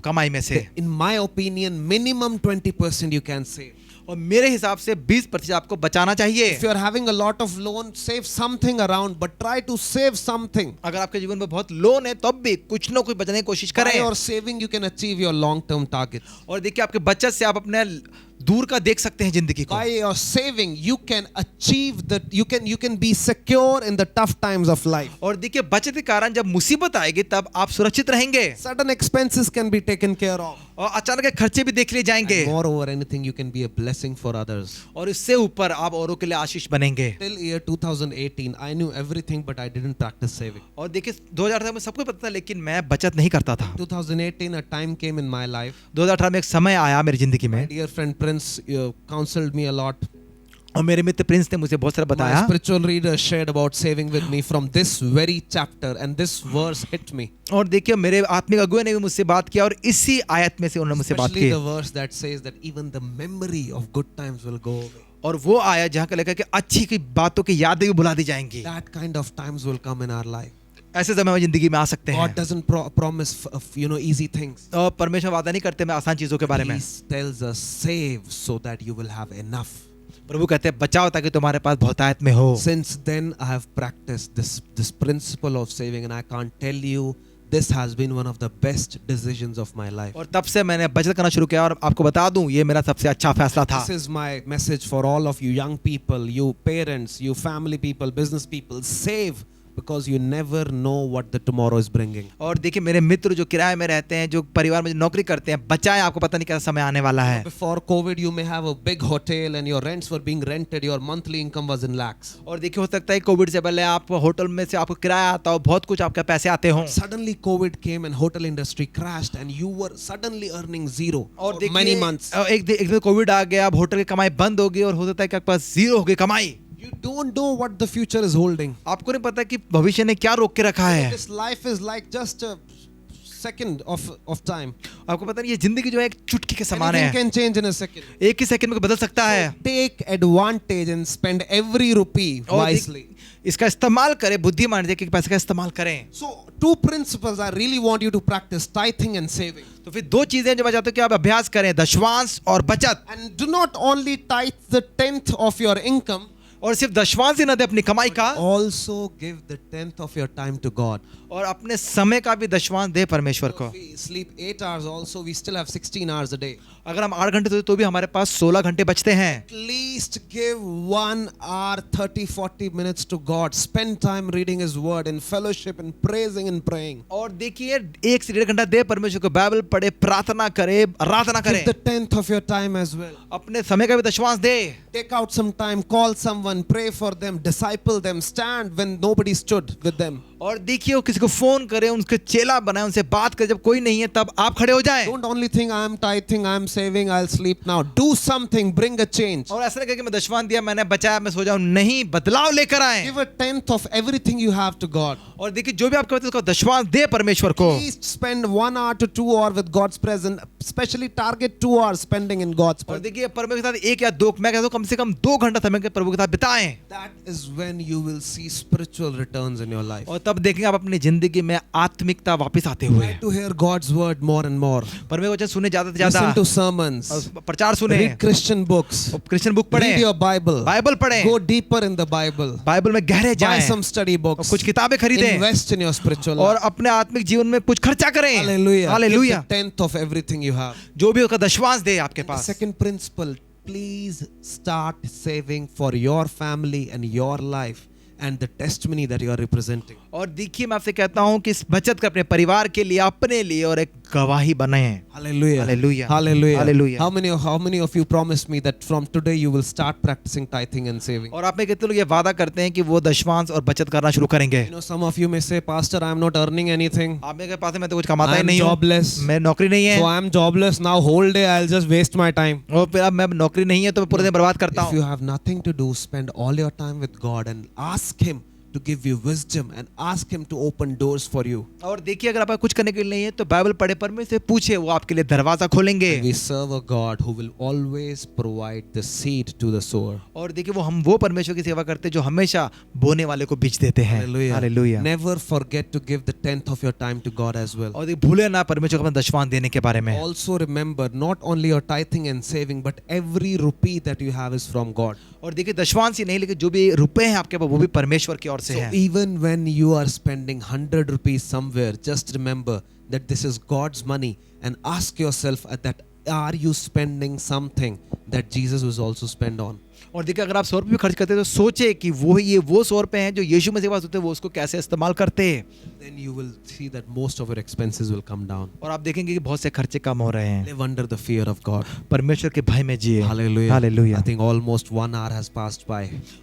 कमाई में से। In my opinion, minimum 20% you can save. और मेरे हिसाब से 20% आपको बचाना चाहिए। If you are having a lot of loan, save something around, but try to save something. अगर आपके जीवन में बहुत लोन है तब भी कुछ ना कुछ बचाने की कोशिश By करें। your saving, you can achieve your long-term targets. और देखिए आपके बचत से आप अपने दूर का देख सकते हैं जिंदगी को। By your saving, you can achieve that. You can be secure in the tough times of life. और देखिए बचत के कारण जब मुसीबत आएगी तब आप सुरक्षित रहेंगे Sudden expenses can be taken care of. और अचानक के खर्चे भी देख लिए जाएंगे। And moreover, anything you can be a blessing for others. और इससे ऊपर आप औरों के लिए आशीष बनेंगे। Till year 2018, I knew everything, but I didn't practice saving. और देखिए 2018 में सबको पता था लेकिन मैं बचत नहीं करता था। 2018, a time came in my life. 2018 में एक समय आया मेरी जिंदगी में, My dear friend Prince counseled me a lot. और मेरे मित्र प्रिंस ने मुझे बहुत सारा My बताया। spiritual reader shared about saving with me from this very chapter, and this verse hit me. और देखिए मेरे आत्मिक अगुए ने भी मुझसे बात किया और इसी आयत में से उन्होंने मुझसे बात Especially की। the verse that says that even the memory of good times will go away. और वो आया जहाँ का लिखा है कि अच्छी की बातों की यादें भी भुला दी जाएंगी। That kind of times will come in our life. ऐसे समय में जिंदगी में आ सकते हैं। God doesn't promise easy things. और परमेश्वर वादा नहीं करते मैं आसान चीजों के बारे में। He tells us save so that you will have enough. प्रभु कहते हैं बचाओ ताकि तुम्हारे पास बहुतायत में हो। Since then I have practiced this principle of saving, and I can't tell you, this has been one of the best decisions of my life. और तब से मैंने बचत करना शुरू किया और आपको बता दूं ये मेरा सबसे अच्छा फैसला था। This is my message for all of you young people, you parents, you family people, business people. Save, because you never know what the tomorrow is bringing. और देखिए मेरे मित्र जो किराए में रहते हैं, जो परिवार में जो नौकरी करते हैं, बचाएं, आपको पता नहीं कैसा समय आने वाला है। Before COVID, you may have a big hotel and your rents were being rented. Your monthly income was in lakhs. और देखिए हो सकता है कोविड से पहले आप होटल में से आपको किराया आता हो, बहुत कुछ आपके पैसे आते हों। Suddenly COVID came and hotel industry crashed, and you were suddenly earning zero और for many months. एक दिन कोविड आ गया, अब होटल की कमाई बंद हो गई और हो सकता है कि आपके पास जीरो हो गई कमाई। You don't know what the future is holding. आपको नहीं पता कि भविष्य ने क्या रोक के रखा है। This life is like just a second of time. आपको पता नहीं ये जिंदगी जो है एक चुटकी के समान Anything है, can change in a second. एक ही सेकंड में बदल सकता है। Take advantage and spend every rupee और wisely. इसका इस्तेमाल करें, बुद्धिमान के पैसे का इस्तेमाल करें। So two principles I really want you to practice: tithing and saving. तो फिर दो चीजें जो मैं चाहता हूं कि आप अभ्यास करें, दशवांश और बचत। And do not only tithe the 10th of your income, और सिर्फ दशवांश ही न दे अपनी कमाई का, also give the 10th of your time to God. और अपने समय का भी दशवांश दे परमेश्वर को। If we sleep 8 hours also, we still have 16 hours a day. अगर हम 8 घंटे सोते तो भी हमारे पास 16 घंटे बचते हैं। At least give 1 hour 30-40 minutes to God. Spend time reading His Word, in fellowship, in praising and praying. और देखिए 1 से 1.5 घंटा दे परमेश्वर को, बाइबल पढ़े, प्रार्थना करे, आराधना करे। Give the 10th of your time as well. अपने समय का भी दशवांश दे। Take out some time, call someone, pray for them, disciple them, stand when nobody stood with them. और देखिए किसी को फोन करें, उनके चेला बनाएं, उनसे बात करें, जब कोई नहीं है तब आप खड़े हो जाएं। Don't only think I am tithing, I am saving, I'll sleep now. Do something, bring a change. और ऐसा नहीं कहें कि मैं दशवांश दिया, मैंने बचाया, मैं सो जाऊं। नहीं, बदलाव लेकर आए। Give a 10th of everything you have to God. और देखिए जो भी आपके पास है उसका दशवांश दे परमेश्वर को। At least spend 1 hour to 2 hours with God's presence. Especially target 2 hours spending in God's और presence. देखिए परमेश्वर के साथ 1 या 2, मैं कहता हूं कम से कम 2 घंटा समय के प्रभु के साथ बिताएं। That is when you will see spiritual returns in your life. और तब आप देखेंगे आप अपनी जिंदगी में आत्मिकता वापस आते हुए, Try to hear God's word more and more. परमेश्वर वचन सुने ज्यादा से ज्यादा, Listen to sermons. और प्रचार सुने, Read Christian books. Christian book Read पढ़ें, your Bible. बाइबल पढ़ें, Go deeper in the Bible. Bible में गहरे Buy जाएं, some study और books. कुछ किताबें खरीदें, Invest in your spiritual और life. अपने आत्मिक जीवन में कुछ खर्चा करें। Hallelujah. Hallelujah. Give the tenth of everything you have. जो भी उसका दशवांश दे आपके The pass. second principle, please start saving for your family and your life and the testimony that you are representing. और देखिए मैं आपसे कहता हूं कि इस बचत कर अपने परिवार के लिए, अपने लिए और एक गवाही बनाएं। Hallelujah. Hallelujah. Hallelujah. Hallelujah. How many of you promised me that from today you will start practicing tithing and saving? और आप में कितने लोग ये वादा करते हैं कि वो दशवांश और बचत करना शुरू करेंगे? You know, some of you may say, Pastor, I am not earning anything. आप में के पास मैं तो कुछ कमाता I ही am नहीं हूँ, jobless. मैं नौकरी नहीं है, So I am jobless now. Whole day I'll just waste my time. और फिर अब मैं नौकरी नहीं है तो मैं पूरे दिन बर्बाद करता If you हूँ। have nothing to do, spend all your time with God and ask Him to give you wisdom and ask Him to open doors for you. और देखिए अगर आपका कुछ करने के लिए नहीं है तो बाइबल पढ़े, परमेश्वर से पूछे, वो आपके लिए दरवाजा खोलेंगे। We serve a God who will always provide the seed to the sower. और देखिए वो परमेश्वर की सेवा करते हैं जो हमेशा बोने वाले को बीज देते हैं। Hallelujah. Never forget to give the tenth of your time to God as well. और भूले ना परमेश्वर को अपना दशवांश देने के बारे में। Also remember, not only your tithing and saving, but every rupee that you have is from God. और देखिए दशवांश ही नहीं, लेकिन जो भी रुपए हैं आपके पास वो भी परमेश्वर की ओर से So हैं। even when you are spending 100 rupees somewhere, just remember that this is God's money and ask yourself that are you spending something that Jesus was also spent on? और देखिए अगर आप 100 रुपये खर्च करते हैं तो सोचे कि वो 100 रुपये हैं जो यीशु मसीह के पास होते हैं, वो उसको कैसे इस्तेमाल करते हैं। Then you will see that most of your expenses will come down. और आप देखेंगे कि बहुत से खर्चे कम हो रहे हैं। Live under the fear of God. परमेश्वर के भय में जिए। Hallelujah. Hallelujah. I think almost 1 hour has passed by.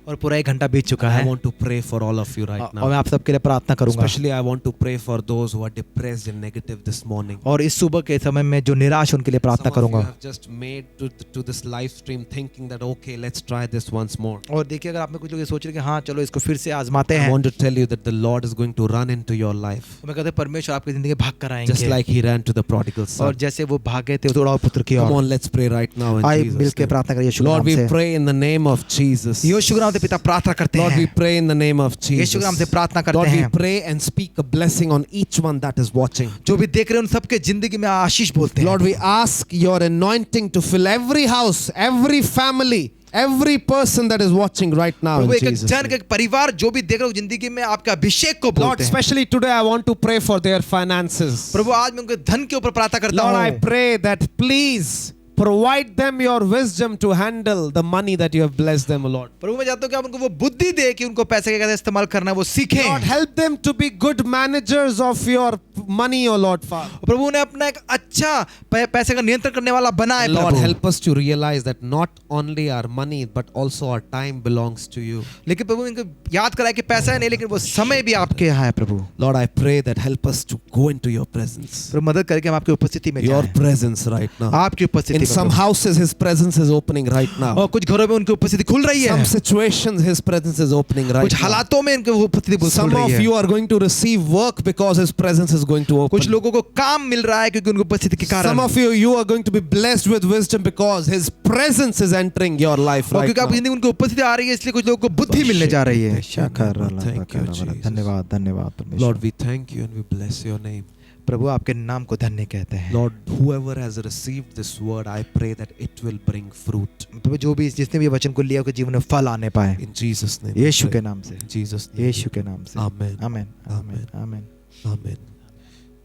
और पूरा 1 घंटा बीत चुका I है। want to pray for all of you right और now. मैं आप सबके लिए प्रार्थना करूंगा। Especially I want to pray for those who are depressed and negative this morning. और इस सुबह के समय में जो निराश, उनके लिए प्रार्थना Some of you करूंगा। have just made to this live stream thinking that okay, let's try this once more. और देखिए अगर आप में कुछ लोग ये सोच रहे हैं कि हाँ चलो इसको फिर से आजमाते I हैं, want to tell you that the Lord is going to run into your life तो मैं कहते हैं परमेश्वर आपकी जिंदगी भाग कर just आएंगे, like He ran to the prodigal और son. जैसे वो भागे थे थोड़ा पुत्र की Come ore. on, let's pray right now in आइए Jesus' मिलकर name. प्रार्थना करिए यीशु के Lord, नाम we से। pray in the name of Jesus. यीशु के नाम से पिता प्रार्थना करते Lord, we हैं। pray in the name of यीशु के नाम से Jesus. प्रार्थना करते Lord, we हैं। pray and speak a blessing on each one that is watching. जो भी देख रहे हैं उन सबके जिंदगी में आशीष बोलते हैं। Lord, we ask your anointing to fill every house, every family, every person that is watching right now in प्रभु एक Jesus' जन name. एक परिवार जो भी देख रहे हो जिंदगी में आपके अभिषेक को Lord, बोलते हैं। especially today I want to pray for their finances. प्रभु आज मैं उनके धन के ऊपर प्रार्थना करता Lord, I हूँ। pray that please provide them your wisdom to handle the money that you have blessed them, Lord. प्रभु मैं चाहता हूँ कि आप उनको वो बुद्धि दे कि उनको पैसे का कैसे इस्तेमाल करना है वो सीखें। Lord, help them to be good managers of your money, O Lord Father. प्रभु ने अपना एक अच्छा पैसे का नियंत्रण करने वाला बनाए। Lord, Prabhu help us to realize that not only our money but also our time belongs to you. लेकिन प्रभु इनको याद कराए कि पैसा है नहीं, लेकिन वो समय भी आपके यहाँ है। प्रभु Lord, I pray that help us to go into your presence. प्रभु मदद करके हम आपकी उपस्थिति में Your जाएं। presence right now. आपकी उपस्थिति In में some Prabhu. houses, His presence is opening right now. और कुछ घरों में उनकी उपस्थिति खुल रही है, Some situations, His presence is opening right कुछ now. हालातों में उनकी वो उपस्थिति खुल Some रही of है। you are going to receive work because His presence is going to open. कुछ लोगों को काम मिल रहा है क्योंकि उनकी उपस्थिति के कारण। Some of you are going to be blessed with wisdom because His presence is entering your life और right क्योंकि now. आपकी जिंदगी में उनकी उपस्थिति आ रही है, इसलिए कुछ लोगों को बुद्धि मिलने जा रही है। Thank you, Jesus. धन्यवाद धन्यवाद परमेश्वर। Lord, we thank you and we bless your name. प्रभु आपके नाम को धन्य कहते हैं। Lord, whoever has received this word, I pray that it will bring fruit. प्रभु जो भी जिसने भी वचन को लिया उसके जीवन में फल आने पाए, In Jesus' name. we Yeshu pray. के नाम से, In Jesus' name. यीशु के नाम से। Amen. Amen amen Amen. Amen. Amen.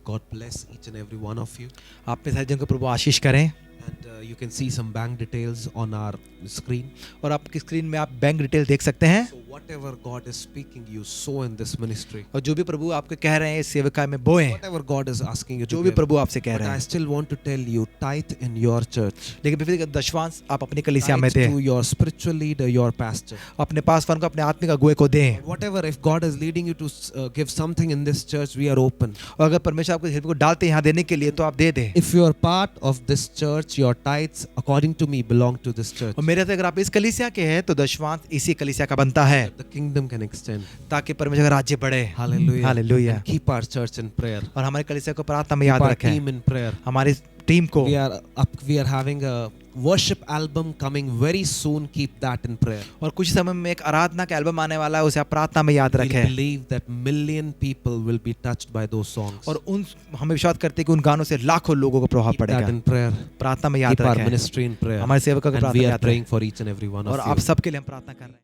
God bless each and every one of you. आप में सारे जन को प्रभु आशीष करें। And you can see some bank details on our screen. और आपकी स्क्रीन में आप बैंक डिटेल देख सकते हैं। So whatever God is speaking, you sow in this ministry. और जो भी प्रभु आपको कह रहे हैं इस सेवकाई में बोएं, Whatever God is asking you जो to भी give. प्रभु आपसे कह But रहे I हैं। still want to tell you, tithe in your church. लेकिन फिर दशवांश आप अपनी कलीसिया में Tithe दें, to your spiritual leader, your pastor. अपने पासवान को, अपने आत्मिक अगुए को दें। Whatever, if God is leading you to give something in this church, we are open. और अगर परमेश्वर आपको हृदय को डालते हैं यहाँ देने के लिए तो आप दे दें। If you are part of this church, your tithes, according to me, belong to this church. और मेरे से अगर आप इस कलीसिया के हैं तो दशवांश इसी कलीसिया का बनता है, The kingdom can extend. ताकि परमेश्वर का राज्य बढ़े। Hallelujah. Hallelujah. And keep our church in prayer. और हमारी कलीसिया को प्रार्थना में याद Keep our रखें, team in prayer. हमारी टीम को। We are having a worship album coming very soon. Keep that in prayer. और कुछ समय में एक आराधना का एल्बम आने वाला है, उसे आप प्रार्थना में याद We रखें। believe that million people will be touched by those songs. और हम विश्वास करते हैं कि उन गानों से लाखों लोगों को प्रभाव Keep that पड़ेगा। in prayer. प्रार्थना में याद Keep our रखें। ministry in prayer. हमारे सेवकों की And प्रार्थना we में are याद रखें। praying for each and every one और of आप you. सबके लिए हम प्रार्थना कर रहे हैं।